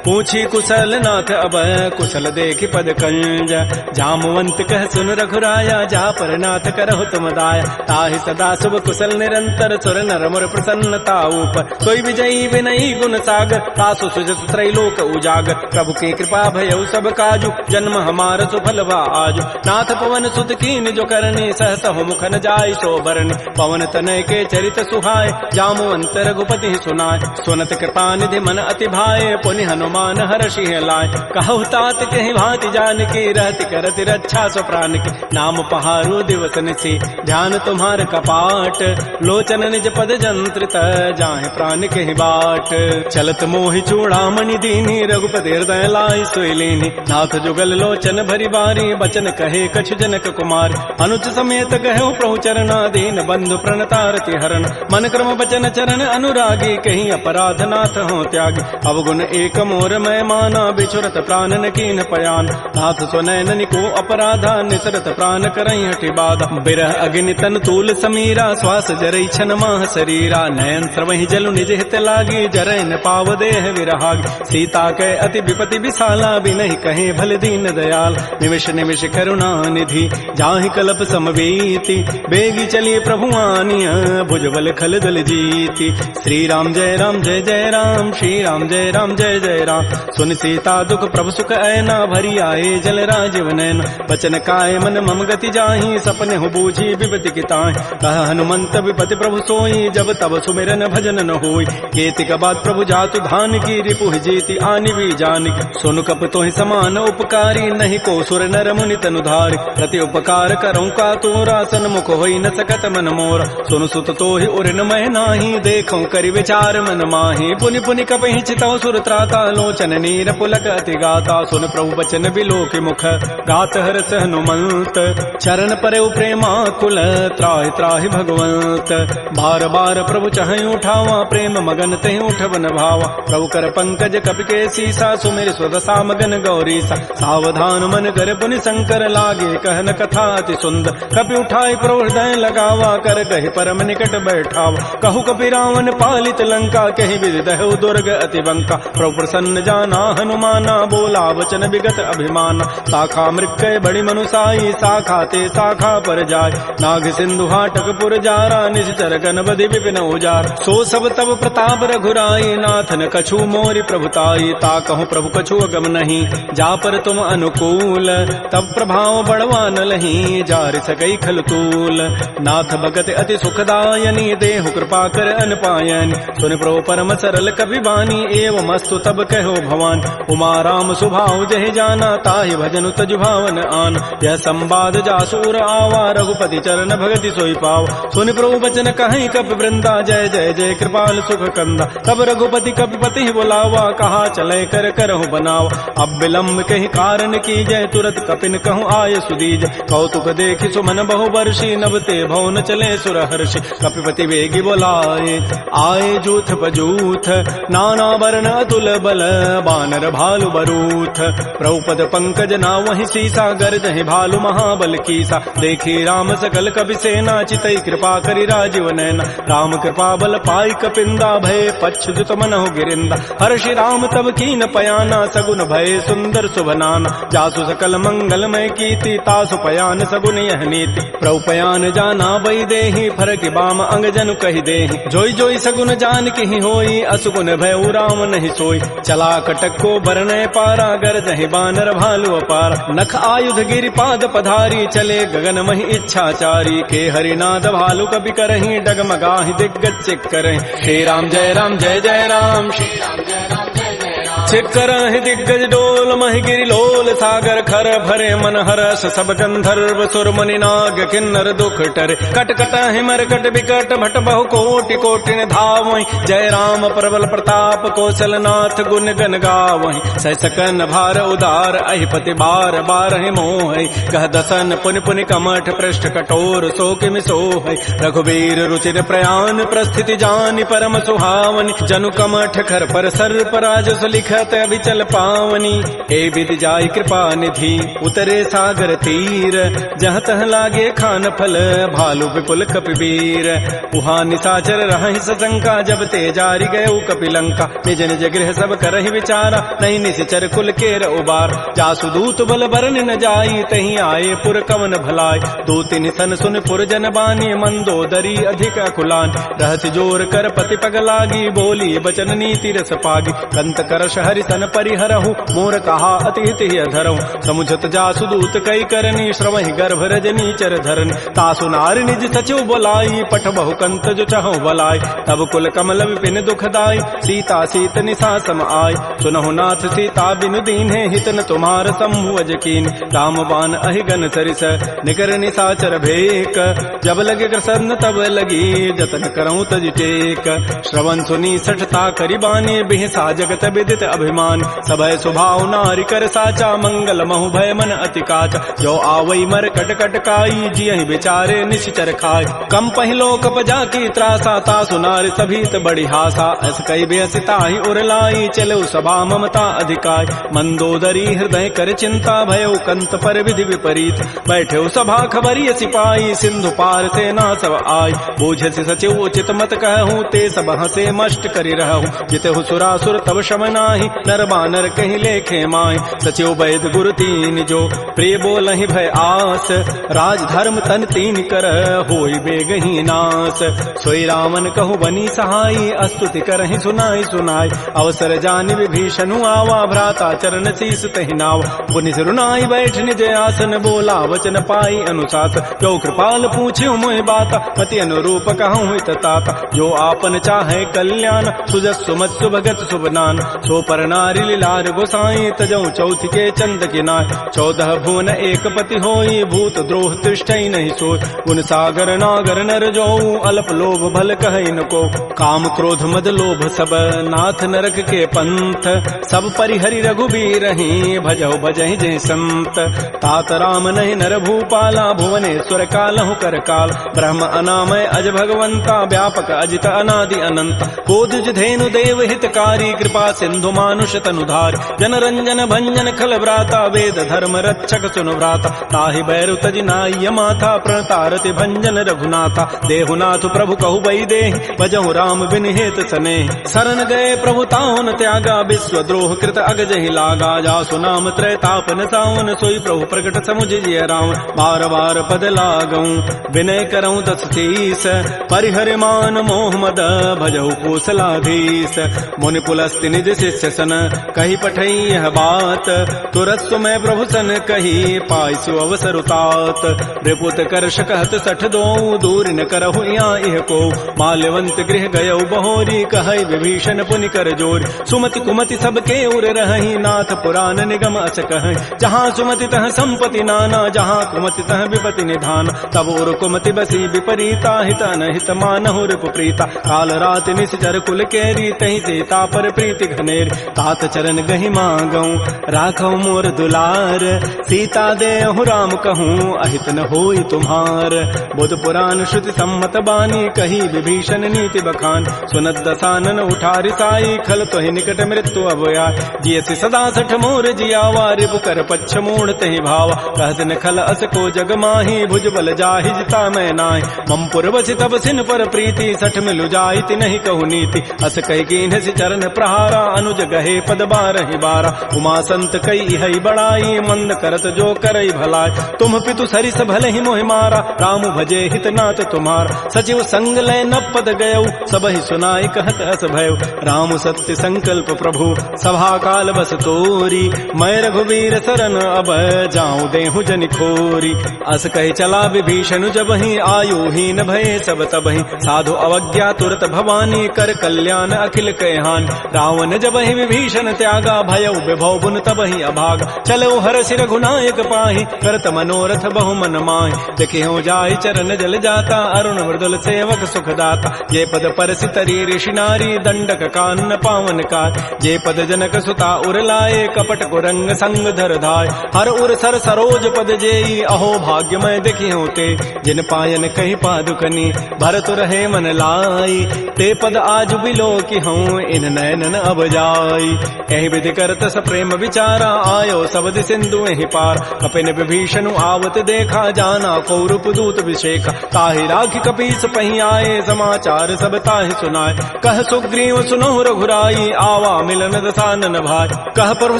पूछी कुशल नाथ अब, कुशल देखि पद कंज। जामवंत कह सुन रघुराया, जा पर नाथ करहु तुम दाया। ताहि सदा शुभ कुशल निरंतर, सुर नर मुर प्रसन्नता ऊपर। सोई विजयी विनयी गुण सागर, तासु सुजस त्रैलोक उजागर। प्रभु की कृपा भयउ सब काजु, जन्म हमार सुफल भा आजु। नाथ पवन सुत कीन जो करनी, सहस हो मुखन जाय शोभरनी। पवन तनय के चरित सुहाय, जामवंत रघुपति सुनाय। सुनत कृपा निधि मन अति भाए, पुनि हनुमान हर्षि लाय। कहु तात कहि भांति जानकी, रहति करति रक्षा सो प्राण की। नाम पहारो दिवस निशि, ध्यान तुम्हार कपाट। लोचन निज पद जंत्रित, जाहि प्राण कहि बाट। चलत मोहि चूड़ामणि दीनी, रघुपति हृदय लाई सोई लीनी। नाथ जुगल लोचन भरी बारी, बचन कहे कछु जनक कुमार। अनुज समेत कहु प्रभु चरणा, दीन बंधु प्रणतारति हरण। मन क्रम बचन चरण अनुरागी, कहीं अपराध नाथ हो त्यागी। अवगुण एक मोर मैं माना, बिछुरत प्राण न कीन पयान। नाथ सुनैन को अपराधा, निसरत प्राण करई हठि बाधा। बिरह अग्नि तन तूल समीरा, श्वास जरई छन माह शरीरा। नयन स्रवहि जलु निज हित लागी, जरै न पाव देह विरहागी। सीता कै अति विपति विशाला, बिनहि कहे भल दीन दयाल। निमिष निमिष करुणा निधि, जाहि कल्प समवेति। बेगी चलिए प्रभु आनिय, भुजबल खल दल जीति। श्री राम जय राम जय जय राम, श्री राम जय राम जय जय राम। सुन सीता दुख प्रभु सुख ऐना, भरी आए जल राजीव नैन। बचन काय मन मम गति जाहि, सपने हो बूझी विपति की ताहि। कह हनुमंत विपति प्रभु सोई, जब तब सुमिरन भजन न होई। केतिक बाद प्रभु जातु धान की, रिपुहि जीति आनि भी जानिक। सुन कप तोहि समान उपकारी, नहीं को सुर नर मुनि तनु धारि। प्रति उपकार करऊँ का तोरा, सन्मुख होई न सकत मन मोरा। सुन सुत तोहि उरिन मह नाही, देखऊँ करि विचार मन माहि। पुनि पुनि कपहि चितौ सुर त्राता, लोचन नीर पुलक अति गाता। सुन प्रभु बचन बिलोकि मुख, गात हरस हनुमंत। चरण परउ प्रेमाकुल, त्राहि त्राहि भगवंत। बार बार प्रभु चहई उठावा, प्रेम मगन तेहि उठवन भावा। प्रभु कर पंकज कपि के सीसा, सुमिर स्वदसा मगन गौरीसा। सावधान मन कर पुनि शंकर, लागे कहन कथा अति सुंदर। कपि उठाई प्रभु हृदय लगावा, कर कहि परम निकट बैठावा। कहु कपि रावण पालित लंका, कहि विधि दहु दुर्ग अति बंका। प्रभु प्रसन्न जाना हनुमाना, बोला वचन विगत अभिमाना। शाखा मृक्कय बड़ी मनुसाई, शाखा ते शाखा पर जाय। नाग सिंधु हाटक पुर जारा, निश्चर गण बधि विपिन उजार। सो सब तब प्रताप रघुराई, नाथन कछु मोरि प्रभुताई। ता कहूँ प्रभु कछु अगम नहीं, जा पर तुम अनुकूल। तब प्रभाव बढ़वा न लही, जार सकई खल तूल। नाथ भगत अति सुखदायनी, देहु कृपा कर अनपायनी। सुन प्रभु परम सरल कपि बानी, एवं अस्तु तब कहो भवान। उमा राम सुभाव जहि जाना, ताहि भजनु तजु भावन आन। यह संवाद जासूर आवा, रघुपति चरण भगति सोई पाव। सुनि प्रभु बचन कहीं कपि वृंदा, जय जय जय कृपाल सुख कंदा। तब रघुपति कपिपति बुलावा, कहा चले कर करहु बनावा। अब विलम्ब कहि कारण की जय, तुरत कपिन कहूँ आय सुदीज। कौतुक देखि सुमन बहु वर्षि, नभते भवन चले सुर हर्षि। कपिपति वेगी बोलाए, आए जूथ पजूथ। नाना वर्ण अतुल बल, बानर भालु बरूथ। प्रभुपद पंकज ना वही सीसा, गर्जहि भालु महाबल कीसा। देखी राम सकल कपि सेना, चितई कृपा करि राजीव नैना। राम कृपा बल पाई कपिंदा, भय पच्छुत मनहु गिरिंदा। हर्षि राम तब कीन पयाना, सगुन भय सुंदर सुभनाना। जासु सकल मंगलमय कीर्ति, तासु पयान सगुन यह नीति। प्रभु पयान जाना बई देहि, फरकि बाम अंग जनु कहि देहि। जोई जोई सगुन जान कहि होई, असुगुन भय राम नहीं सोई। चला कटक को बरनय पारा, गरजहि बानर भालु अपार। नख आयुध गिरि पाद पधारी, चले गगन महि इच्छाचारी। के हरिनाद भालु कपि करहि, डगमगाहि दिग्गज चिक करहि। श्री राम जय राम जय जय राम, श्री राम जय राम जय जय राम। छिक करहि दिग्गज डोल, महि गिरि लोल सागर। खर भरे मन हरस, सब गंधर्व सुर मुनि नाग किन्नर दुख टरे। कट कटहि मरकट बिकट, भट बहु कोटि कोटिन धावहि। जय राम प्रबल प्रताप, कौशल नाथ गुण गन गावहि। सह सकन भार उदार, अहिपति बार बारहि मोहि। कह दसन पुनि पुनि कमठ, पृष्ठ कठोर सो किमि सोहि। रघुवीर रुचिर प्रयाण, प्रस्थिति जानि परम सुहावनि। जनु कमठ खर पर सर्प राजस लिख, व्रत अभिचल पावनी, ए विधि जाय कृपा निधि उतरे सागर तीर, जहाँ तह लागे खान फल भालू विपुल कपिवीर। उहाँ निशाचर रहि सशंका, जब ते जारी गए कपिलंका, निज निज गृह सब करहि विचारा, नहीं निश्चर कुल केर उबार। जासु दूत बल बरन न जाई, तहीं आए पुर कवन भलाय, दो तीन सन सुन पुर जन बानी, मंदोदरी अधिक अकुलान। रहस्य जोर कर पति पग लागी, बोली बचन नीति रस पागी, कंत करश हरि सन परिहरहु, मोर कहा अति हित धरहु। समुझत जासु दूत कई करनी, श्रवहि गर्भ रजनी चर धरनी, तासु नारी निज सचिव बोलाई, पठ बहु कंत जो चहु बलाई। तब कुल कमल विपिन दुखदाई, सीता सीत निशा सम आय, सुनहु नाथ सीता बिनु दीन्हे, हित न तुम्हार संभुवज कीन। राम बाण अहिगन सरिस निकर निशाचर भेक, जब लगे प्रसन्न तब लगी, जतन करऊं तज टेक। श्रवण सुनी सठता करिबानी, बिहसा जगत विदित अभिमान, सबय स्वभाव नारी कर साचा, मंगल महु भय मन अति काचा। जो आवई मर कट कट काई, जियहि बिचारे निश्चर खाय, कम पहिलो कप जाकी त्रासा, तासु नारी सभीत बड़ी हासा। अस कई बेसिता ही उरलाई, चलो सभा ममता अधिकाय, मंदोदरी हृदय कर चिंता, भयो कंत पर विधि विपरीत। बैठे सभा खबरी सिपाही, सिंधु पार से ना सब आय, बोझ से सचिव उचित मत कहूँ, ते सब हसे मष्ट करी रहूँ। जितहु सुरासुर तब शम नाही, नर बानर कहीं लेखे माय। सचिव वैद गुरु तीन जो, प्रिय बोलहि भय आस, राज धर्म तन तीन कर, होई बेगही नास। सोई रामन कहु बनी सहाई, अस्तुति करहि सुनाई सुनाई, अवसर जानि विभीषणु आवा, भ्राता चरण शीस तहि नावा। पुनि सिरुनाई बैठ निज आसन, बोला वचन पाई अनुशास, जो कृपाल पूछ्यो मोहि बाता, मति अनुरूप कहूँ हित ताता। जो आपन चाहे कल्याण, सुजस सुमत सुभगत सुबनान, सो पर नारी लीलार गोसाई, तजऊ चौथ के चंद किनाय। 14 भुवन एक पति होई, भूत द्रोह तिष्ठई नहीं सोई, गुण सागर नागर नर जोऊ, अल्प लोभ भल कहई न को। काम क्रोध मद लोभ सब, नाथ नरक के पंथ, सब परिहरि रघुबीर ही, भजहु भजहि जय संत। तात राम नहीं नर भूपाला, भुवनेश्वर कालहु कर काल, ब्रह्म अनामय अज भगवंता, व्यापक अजित अनादि अनंत। कोदुज धेनु देव हितकारी, कृपा सिंधु मानुष तनुधार, जन रंजन भंजन खल व्राता, वेद धर्म रक्षक सुनु व्राता। ताहि बैरु तजि नाय माथा, प्रणतारति भंजन रघुनाथा। देहुनाथ प्रभु कहु बई देहि, भजहु राम बिन हेत सने। शरण गए प्रभु ताहुन त्यागा, विश्व द्रोह कृत अगजहि लागा। जासु नाम त्रैतापन सावन, सोई प्रभु प्रकट समुझ जिय रावण। बार बार पद लागऊं, विनय करऊं दस शीस, परिहरि मान मोह मद, भजहु कौशलाधीश। मुनि पुलस्ति निज शिष्य सन, कही पठई यह बात, तुरत सुमय प्रभु सन कही, पाइसु अवसर उतात। रिपुत कर्ष कहत सठ दो, दूर न करहु यहाँ इह को। माल्यवंत गृह गयौ बहोरी, कहई विभीषण पुनि कर जोर। सुमति कुमति सबके उर रही, नाथ पुराण निगम अस कहै। जहाँ सुमति तह संपत्ति नाना, जहाँ कुमति तह विपति निधान। तब उर कुमति बसी विपरीता, हित अनहित मानहु रिपु प्रीता। काल रात निश्चर कुल केरी, तहि सीता पर प्रीति घनेरी। तात चरण गहि मांगऊं, राखऊ मोर दुलार। सीता देहु राम कहूँ, अहित न होई तुम्हार। बुध पुराण श्रुति सम्मत बानी, कही विभीषण नीति बखान। सुनत दसानन उठारि साई, खल तोहि निकट मृत्यु अब आय। जियसि सदा सठ मोर जियावा, रिपु कर पच्छ मूढ़ तहि भावा। कहत न खल अस को जग माही, भुज बल जाहि जिता मैं नाहि। मम पुर बसि तब सिन पर प्रीति, सठ मिलु जाइत नहीं कहु नीति। अस कहि कीन्हसि चरण प्रहारा, अनुज गहे पद बारहि बारा। उमा संत कई हई बड़ाई, मंद करत जो करई भलाई। तुम पितु सरिस भले ही मोहि मारा, राम भजे हित नाथ तुम्हारा। सचिव संग लय न पद गयऊ, सबहि सुनाई कहत अस भयऊ। राम सत्य संकल्प प्रभु, सभा काल बस तोरी। मैं रघुवीर शरण अब, जाऊं देहु जनि खोरी। अस कहि चला विभीषण जबहि, आयुहीन भये सब तबहि। साधु अवज्ञा तुरत भवानी, कर कल्याण अखिल कहान। रावण जबहि विभीषण त्यागा, भयउ विभव बुन तबहि अभागा। चलो हरषि रघुनायक पाहि, करत मनोरथ बहु मन माहि। देखिहु जाहि चरण जल जाता, अरुण मृदुल सेवक सुखदाता। ये पद परसि तरी ऋषि नारी, दंडक कानन पावन कार। ये पद जनक सुता उर लाए, कपट कुरंग संग धर धाय। हर उर सर सरोज पद जेई, अहो भाग्य मैं देखिहु ते। जिन पायन कहि पादुकनी, भरत रहे मन लाई। ते पद आज बिलो की हूँ, इन नयनन अब जाई। आई। एहि विधि करत स प्रेम विचारा, आयो सबद सिंधु एहि पार। कपिन विभीषण आवत देखा, जाना कौरव दूत विशेखा। ताहि राखी कपीस पही आए, समाचार सब ताहि सुनाए। कह सुग्रीव सुनहु रघुराई, आवा मिलन दसानन भाई। कह प्रभु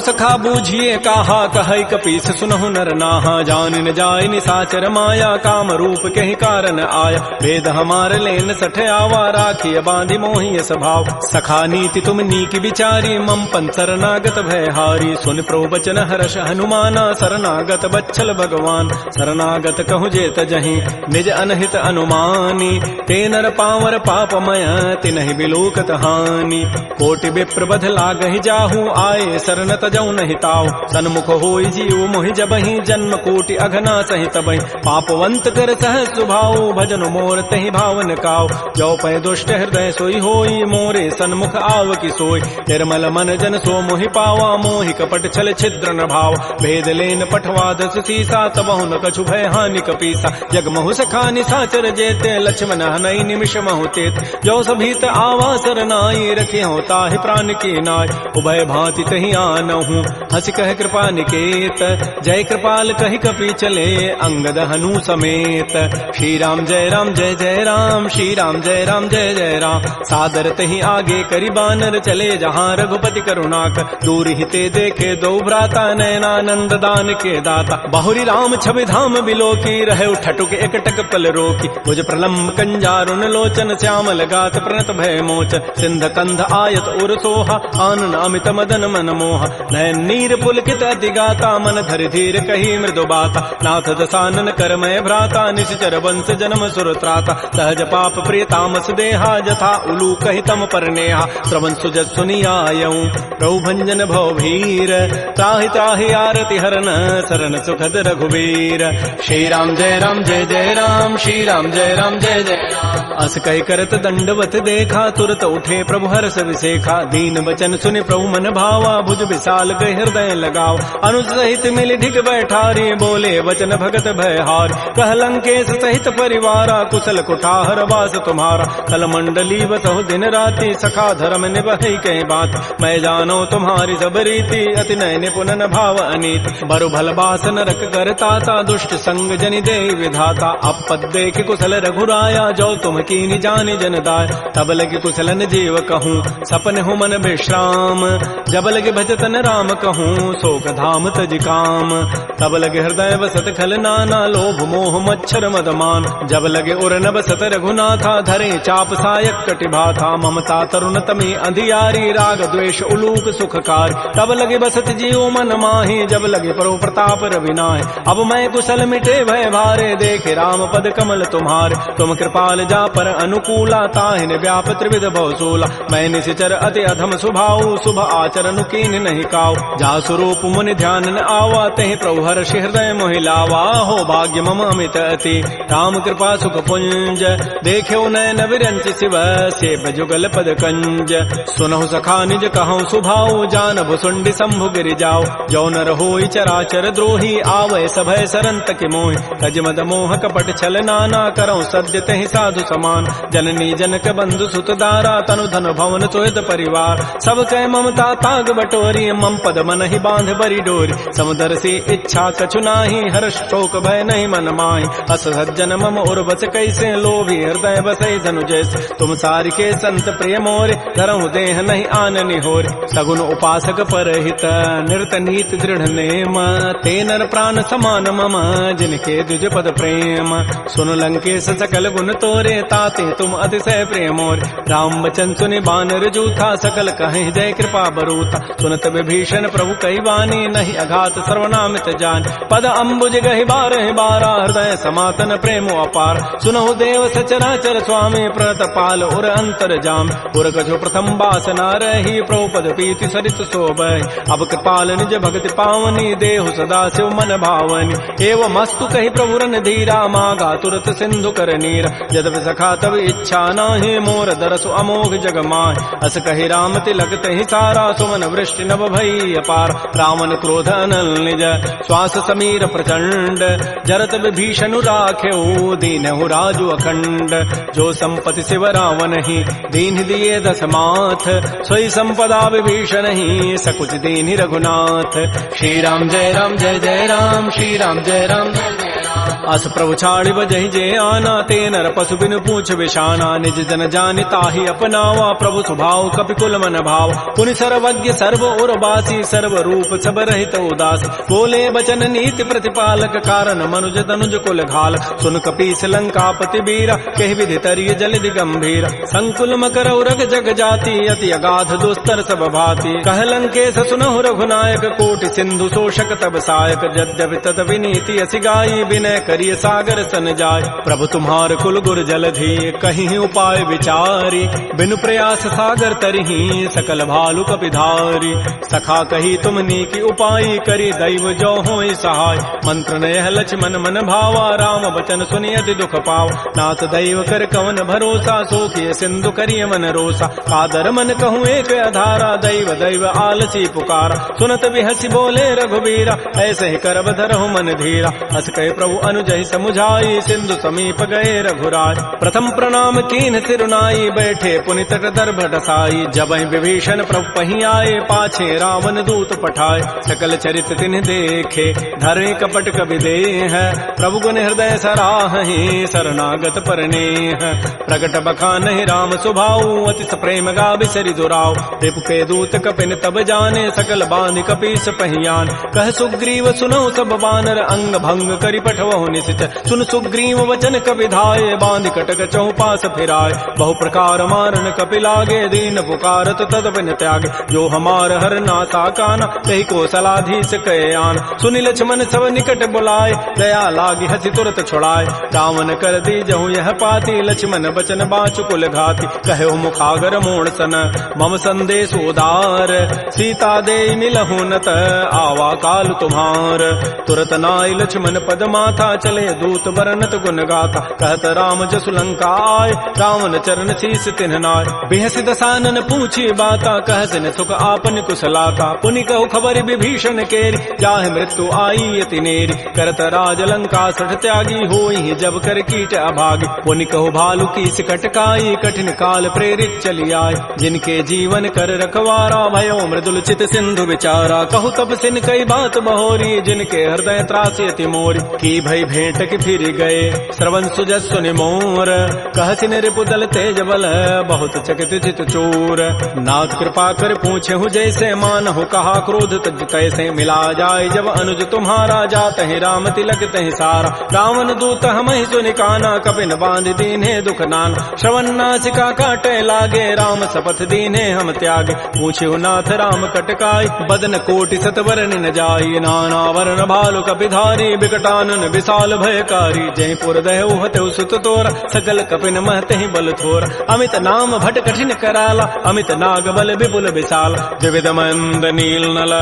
सखा बूझिए काहा, कहै कपीस सुनहु नर नाहा। जान न जाय निसाचर माया, काम रूप के ही कारण आया। वेद हमार लेन सठ आवा, राखिय बांधि मोहि स्वभाव। सखा नीति तुम नीक विचारी, मम पन शरणागत भय हारी। सुन प्रभु बचन हर्ष हनुमाना, शरणागत बच्छल भगवान। शरणागत कहु जेत जहीं, निज अनहित अनुमानी। ते नर पावर पापमय, तिनहि बिलोकत हानि। कोटि विप्र बध लागहि जाहू, आए शरण तजौ नहि ताऊ। सन्मुख होई जीव मोहि जबहि, जन्म कोटि अघना सहि तबहि। पापवंत कर सहज सुभाऊ, भजन मोर तहि भावन काऊ। जो पै दुष्ट हृदय सोई होई, मोरे सन्मुख आव की सोई। निर्मल मन जन सो मोहि पावा, मोहि कपट छल छिद्र न भाव। भेद लेन पठवा दस सीसा, तबहु न कछु भय हानि कपीसा। जग महु सखा निसाचर जेते, लक्ष्मण हनई निमिष महु तेत। जो सभीत आवा सरनाई, रखे हो ताहि प्राण की नाय। उभय भांति तहि आनहु, हंस कह कृपा निकेत। जय कृपाल कहि कपि चले, अंगद हनु समेत। श्री राम जय राम जय जय राम, श्री राम जय राम जय जय राम। सादर तहि आगे करि बानर, चले जहाँ रघुपति करुणाक। दूर हिते देखे दो भ्राता, नयनानंद दान के दाता। बहुरी राम छवि धाम बिलोकी, रहे ठटुक एकटक पल रोकी। भुज प्रलम्ब कंजारुन लोचन, श्यामल गात प्रणत भय मोच। सिंध कंध आयत उर सोहा, आनन अमित मदन मन मोहा। नयन नीर पुलकित अति गाता, मन धरि धीर कही मृदु बाता। नाथ दसानन करमय भ्राता, निश्चर वंश जन्म सुर त्राता। सहज पाप प्रिय तामस देहा, जथा उलू कहि तम पर नेहा। श्रवण सुजत सुनियायऊं, प्रभु भंजन भव भीर। त्राहि त्राहि आरति हरन, शरण सुखद रघुवीर। श्री राम जय राम जय जय राम, श्री राम जय राम जय जय राम। अस कहि करत दंडवत देखा, तुरत उठे प्रभु हर्ष विसेखा। दीन वचन सुनि प्रभु मन भावा, भुज विशाल गहि हृदय लगाव। अनुज सहित मिलि ढिग बैठारी, बोले वचन भगत भयहारी। कह लंकेश सहित परिवारा, कुशल कुठार वास तुम्हारा। कल मंडली बसहु दिन राति, सखा धर्म निभहि कहीं बात। मैं जानो तुम्हारी सब रीति, अति नय निपुण न भाव अनीति। बरु भल बास नरक करताता, दुष्ट संग जनि दे विधाता। अपद देख कुशल रघुराया, जो तुम कीनि जानि जन दाय। तब लगे कुशलन जीव कहूँ, सपन हूँ मन विश्राम। जब लगे भजतन राम कहूँ, शोक धाम तज काम। तब लगे हृदय बसत खल नाना, लोभ मोह मच्छर मदमान। जब लगे उर न बसत रघुनाथा, धरे चाप सायक कटिभा था। ममता तरुण तमी अंधियारी, राग द्वेष उलूक सुखकार। तब लगे बसत जीव मन माही, जब लगे परो प्रताप रविनाय। अब मैं कुशल मिटे भय भारे, देखे राम पद कमल तुम्हारे। तुम कृपाल जा पर अनुकूला, ताहिन व्याप त्रिविध भवसूला। मैं निशिचर अति अधम स्वभाव, शुभ आचरण कीन नहीं काऊ। जा स्वरूप मुनि ध्यान न आवा, तहि प्रभु हर्षि हृदय मोहि लावा। हो भाग्य मम अमित अति, राम कृपा सुख पुंज। देख्यो नयन विरंच शिव, सेव जुगल पद कंज। सुनहु सखा निज कहूँ सुभाऊ, जानब सुंडि शंभु गिरि जाऊ। जो नर होई चराचर द्रोही, आवै सभय सरंत के मोहि। तज मद मोह कपट छल नाना, करऊँ सद्य तहि साधु समान। जननी जनक बंधु सुत दारा, तनु धन भवन सोयत परिवार। सब कह ममता ताग बटोरी, मम पद मन ही बांध बरी डोरी। समुदर से इच्छा कछु नाही, हर्ष शोक भय नहीं मन माही। अस सज्जन मम उर बस कैसे, लोभी हृदय बसै धनु जैसे। तुम सारि के संत प्रिय मोरे, धरहु देह नहीं आननि होरे। सगुन उपासक परहित, निरत नीति दृढ़ नेम। ते नर प्राण समान मम, जिनके दुज पद प्रेम। सुन लंकेश सकल गुण तोरे, ताते तुम अतिशय प्रेम मोरे। राम वचन सुनि बानर जूथा, सकल कहें जय कृपा बरूथा। सुनत विभीषण प्रभु कहि वाणी, नहीं अघात सर्वनामित जान। पद अम्बुज गहि बारह बारा, हृदय समातन प्रेम अपार। सुनहु देव सचराचर स्वामी, प्रणत पाल उर अंतर जाम। उर कछु प्रथम वासना रही, प्रभु पद पीति सरित शोभहि। अब कृपाल निज भक्ति पावनी, देहु सदा शिव मन भावनी। एवं मस्तु कहि प्रभु रन धीरा, मागा तुरत सिंधु कर नीरा। जद सब सखा तब इच्छा नाही, मोर दरसु अमोघ जग माहि। अस कहि राम तिलक तहि सारा, सुमन वृष्टि नभ भई अपार। रावण क्रोध अनल निज, श्वास समीर प्रचंड। जरत विभीषण राख्यो, दीनहु राजु अखंड। जो संपत्ति शिव रावण ही, दीन दिए दस माथ। सोई संपदा विभीषण ही, सकुच दीन रघुनाथ। श्री राम जय राम जय जय राम, श्री राम जय राम जय जय राम। अस प्रभु छाड़ि बजहि जे आना, ते नर पशु बिनु पूछ विषाना। निज जन जानि ताहि अपनावा, प्रभु स्वभाव कपिकुल मन भाव। पुनि सर्वज्ञ सर्व उर्वासी, सर्व रूप सब रहित उदास। बोले बचन नीति प्रतिपालक, कारण मनुज तनुज कुल घाल। सुन कपीस लंकापति बीरा, कहि विधि तरिय जलधि गंभीर। संकुल मकर उरग जग जाति, अति अगाध दुस्तर सब भाति। कह लंकेश सुनहु रघुनायक, कोटि सिंधु शोषक तब सायक। यद्यपि तत विनीति असि गाई, विनय करिय सागर सन जाय। प्रभु तुम्हार कुल गुर जलधि, कहीं उपाय विचारी। बिनु प्रयास सागर तरही, सकल भालु कपिधारी। सखा कही तुम नीकी उपाय, करी दैव जो होई सहाय। मंत्र नयह लक्ष्मण मन भावा, राम बचन सुनि अति दुख पाव। नाथ दैव कर कवन भरोसा, सोखिय सिंधु करिय मन रोसा। कादर मन कहूँ एक अधारा, दैव दैव आलसी पुकारा। सुनत बिहसी बोले रघुबीरा, ऐसे ही करब धरहु मन धीरा। अस कहे प्रभु अनुजहि समुझाई, सिंधु समीप गए रघुराय। प्रथम प्रणाम कीन तिरुनाई, बैठे पुनि तट दर्भ डसाई। जबहि विभीषण प्रभु पहि आए, पाछे रावण दूत पठाए। सकल चरित तिन्ह देखे, धरे कपट कवि देह। प्रभु गुण हृदय सराहि, शरणागत परनेह। प्रगट बखानहि राम सुभाऊ, अति प्रेम गावि सरि दुराऊ। रिपु के दूत कपिन तब जाने, सकल बांधि कपीस पहियान। कह सुग्रीव सुनौ सब बानर, अंग भंग करि पठवहु निशिच। सुन सुग्रीव वचन कपि धाये, बांधि कटक चौपास फिराय। बहु प्रकार मारन कपि लागे, दीन पुकारत तद बिन त्यागे। जो हमार हर नासा काना, तहि को सलाधीश कहे आन। सुनि लक्ष्मण सब निकट बुलाए, दया लागी हसी तुरत छुड़ाए। रावण कर दीजहु यह पाती, लक्ष्मण बचन बाचु कुल घाती। कहो मुखागर मोड़ सन, मम संदेश उदार। सीता दे मिलहु नत, आवा काल तुम्हार। तुरत नाई लक्ष्मण पद माथा, चले दूत बरनत गुण गाथा। कहत राम जसु लंका आय, रावण चरण शीस तिन्ह नाय। बिहसि दसानन पूछी बाता, कहसिन सुख आपन कुशलाता। पुनि कहु खबर विभीषण केरी, जाहि मृत्यु आई अति नेरी। करत राज लंका सठ त्यागी, होई जब कर कीट अभागी। पुनि कहु भालु की सिकटकाई, कठिन काल प्रेरित चली आय। जिनके जीवन कर रखवारा, भयो मृदुल चित सिंधु विचारा। कहु तब सिन कई बात बहोरी, जिनके हृदय त्रासी अति मोरी। की भई भेंट की फिर गए, श्रवण सुजस सुनि मोर। कहसिन रिपु दल तेज बल, बहुत चकित चित चोर। नाथ कृपा कर पूछे हूँ जैसे, मानहु कहा क्रोध तज कैसे। मिला जाय जब अनुज तुम्हारा, जात है राम तिलक तहि सारा। रावण दूत हमहि सुनि काना, कपिन बांध दीन्हे दुख नाना। श्रवण नासिका काटे लागे, राम शपथ दीन्हे हम त्यागे। पूछे नाथ राम कटकाई, बदन कोटि सतवरन न जाई। नाना वर्ण भालु कपिधारी, बिकटानन विशाल भयकारी। जयपुर दहु हतु सुत तोरा, सकल कपिन महते बल थोर। अमित नाम भट कठिन कराला, अमित नाग बल विपुल विशाल। विविध मंद नील नल,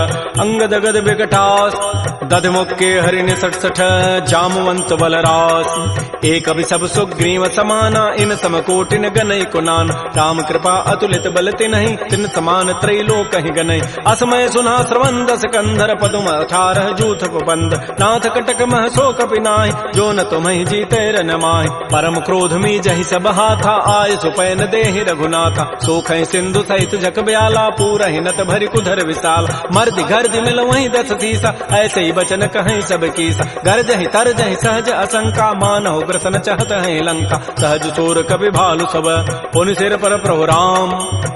अंगद गद विकटास। दध मुक्के हरिण सठ सठ, जामवंत बलरास। एक अभि सब सुग्रीव समाना, इन सम कोटिन गनई कुनान। राम कृपा अतुलित बल तिन्हि, तिन समान त्रैलोक कहि गनई। असमय सुना श्रवण दस कंधर, पदुम 18 जूथ बंद। नाथ कटक मह सो कपि नाहि, जो न तुम्हि जीते रन माहि। परम क्रोध मी जहि सब हाथा, आय सुपैन देहि रघुनाथा। सोखै सिंधु सहित जक ब्याला, पूरहि नत भरि कुधर विशाल। मर्दि गर्दि मिल वहीं 10 सीसा, ऐसे ही बचन कहीं सब कीसा। गरजहि तरजहि सहज असंका, मानहु ग्रसन चहत है लंका। सहज सोर कपि भालु सब, पुनि सिर पर प्रभु राम।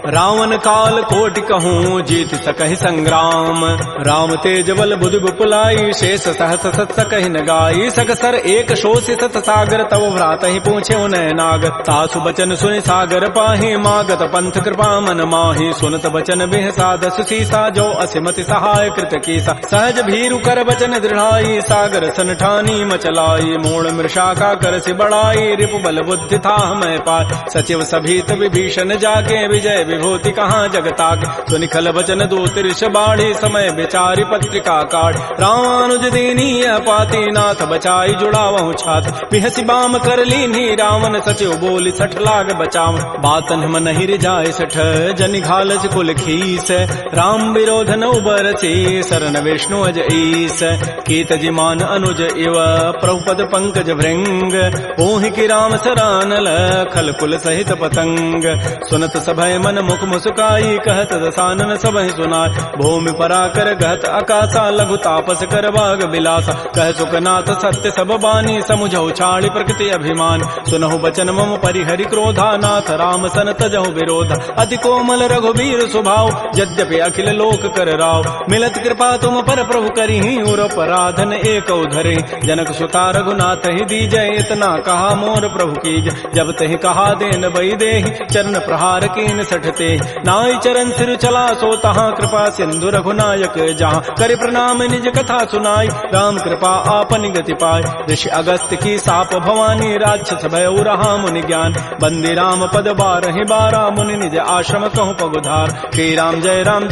रावण काल कोटि कहूँ, जीत सकहि संग्राम। राम तेज बल बुधि बुपुलाई, शेष सहस सत सकहि न गाई। सकसर एक शोषि सत सागर, तब भ्रात ही पूछे उनय नाग। सासु बचन सुनि सागर पाहि, मागत पंथ कृपा मन माहि। सुनत बचन बिह साधस सीसा, जो असिमति सहाय कृत कीसा। सहज भीरु कर बचन दृढ़ाई, सागर सन ठानी मचलाई। मोड़ मृषा का कर सि बढ़ाई, रिपु बल बुद्धि था मैं पाय। सचिव सभीत विभीषण जाके, विजय विभूति कहाँ जगताके। सुनि खल बचन दूत ऋष बाढ़ी, समय विचारि पत्रिका काढ़। रामानुज दीनी पाति, नाथ साथ बचाई जुड़ावहु छात बिहसी बाम कर लीनी रावण सचिव बोली सठ लाग बचाव बातन मन ही रिजाए सठ जनि घालस कुल खीस राम विरोध न उबरसी शरण विष्णु अज ईस कीत जिमान अनुज इव प्रभुपद पंकज भृंग ओहि की राम सरानल खल कुल सहित पतंग सुनत सभय मन मुख मुस्काई कहत दसानन सबहि सुनाय भूमि पराकर गहत आकाशा लघु तापस कर बाग बिलासा कह सुखनाथ सत्य सब बानी समुझौ छाड़ी प्रकृति अभिमान सुनहु बचन मम परिहरि क्रोधा नाथ राम सन तजहु विरोध अति कोमल रघुबीर स्वभाव यद्यपि अखिल लोक कर राव मिलत कृपा तुम पर प्रभु करिहि उर पराधन एक धरे जनक सुता रघुनाथ ही दीजय इतना कहा मोर प्रभु कीज जब तहि कहा देन बई देहि चरण प्रहार कीन सठते नाई चरण सिर चला सो तहाँ कृपा सिंधु रघुनायक जहाँ कर प्रणाम निज कथा सुनाई राम कृपा आपन गति पाय ऋषि अगस्त की साप भवानी राक्षस भय रहा मुनि ज्ञान बंदी राम पद बारहि बारा मुनि निज आश्रम कहूँ पगुधार श्री राम जय राम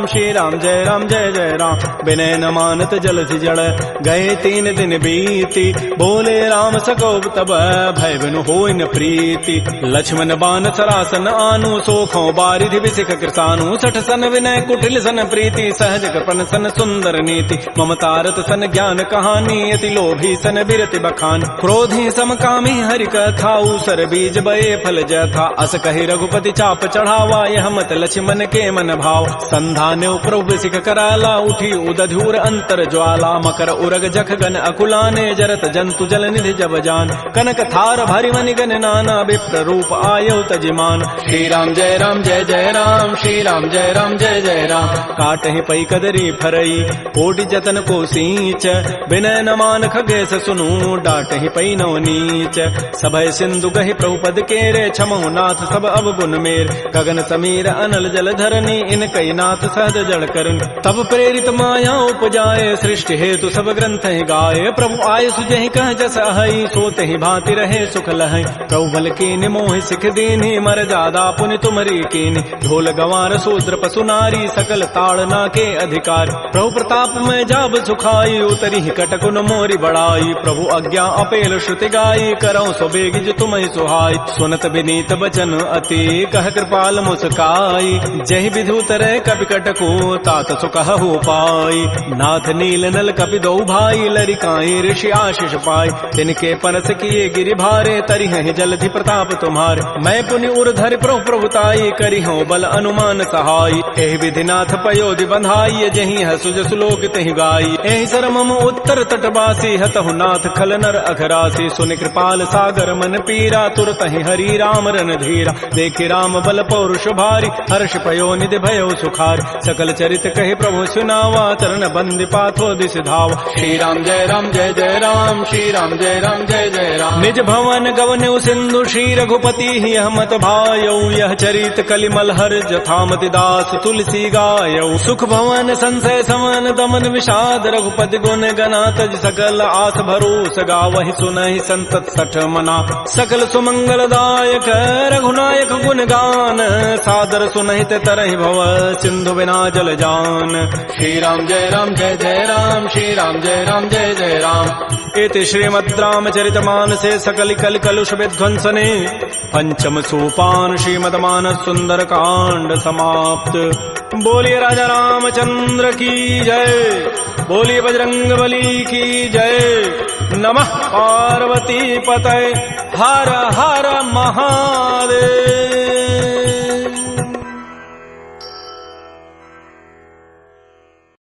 श्री राम जय जय राम विनय न मानत जलधि जड़ गए 3 दिन बीती बोले राम सकोब तब भय बिनु होय न प्रीति लक्ष्मण बान सरासन आनु सोखों बारिधि विसिख कृसानु सठ सन विनय कुटिल सन प्रीति सहज कृपन सन सुंदर नीति ममतारत सन ज्ञान कहानी अति लोभी सन बिरति बखान क्रोधी समकामी हरि कथा ऊसर बीज बये फल जथा अस कहि रघुपति चाप चढ़ावा यह मत लक्ष्मण के मन भाव संधान प्रभु सिख कराला उठी उदधूर अंतर ज्वाला मकर उरग जख गन अकुलाने जरत जंतु जल निधि जब जान कनक थार भरि मनि गन नाना विप्र रूप आयो तजिमान श्री राम जय राम श्री राम जय जय राम काटहि पै कदरी फरई कोटि जतन को सींच विनय न मान खगेश सुनु डाटहि पै नव नीच सभय सिंधु गहि प्रभुपद केरे छमहु नाथ सब अब गुण मेर गगन समीर अनल जल धरनी इन कई नाथ सहज जड़ करन तब प्रेरित माया उपजाए सृष्टि हेतु सब ग्रंथ ही गाये प्रभु आय सुजहि कह जस अहै सोते ही भांति रहे सुख लहै प्रभु बल कीनि मोहि सिख दीन्हि मर जादा पुनि तुमरी कीनि ढोल गवार शूद्र पशु नारी सकल ताड़ना के अधिकार प्रभु प्रताप में जाब सुखाई उतरी ही कटकुन मोरी बड़ाई प्रभु आज्ञा अपेल श्रुति गाई करौ सो बेग जो तुम ही सुहाई सुनत विनीत बचन अति कह कृपाल मुस्काई जहि विधु तरह कपि कटको तात सुकह हो पाई नाथ नील नल कपि दो भाई लरिकाई ऋषि आशीष पाई तिनके परस किए गिरि भारे तरिहि जलधि प्रताप तुम्हारे मैं पुनि उर्धर प्रभु प्रभुताई करि हो बल अनुमान सहाई एहि विधिनाथ पयोधि बंधाई जहि हसुज सुलोक तहि गाई एहि सर मम उत्तर तटवासी हतहु नाथ खल नर अघरासी सुनि कृपाल सागर मन पीरा तुरत ही हरि राम रन धीरा देखि राम बल पौरुष भारी हर्ष पयो निधि भयो सुखार सकल चरित कहि प्रभु सुनावा चरण बंदि पाथो दिस धावा श्री राम जय राम श्री राम जय जय राम निज भवन गवन सिंधु श्री रघुपति ही हमत भायौ यह चरित कलिमल हर जथामति दास तुलसी गायौ सुख भवन संशय समन दमन विषाद रघुपति गुण गना तज सकल आस भरोस गावहि सुनहि संतत सठ मना सकल सुमंगल दायक रघुनायक गुण गान सादर सुनहित तरहि भव सिंधु बिना जल जान श्री राम जय राम श्री राम जय जय राम इति श्रीमद् रामचरित मानसे सकल कल कलुष विध्वंसने पंचम सोपान श्रीमद् मानस सुंदर कांड समाप्त। बोलिए राजा रामचंद्र की जय, बोलिए बजरंग बली की जय। नमः पार्वती पतये, हर हर महादेव।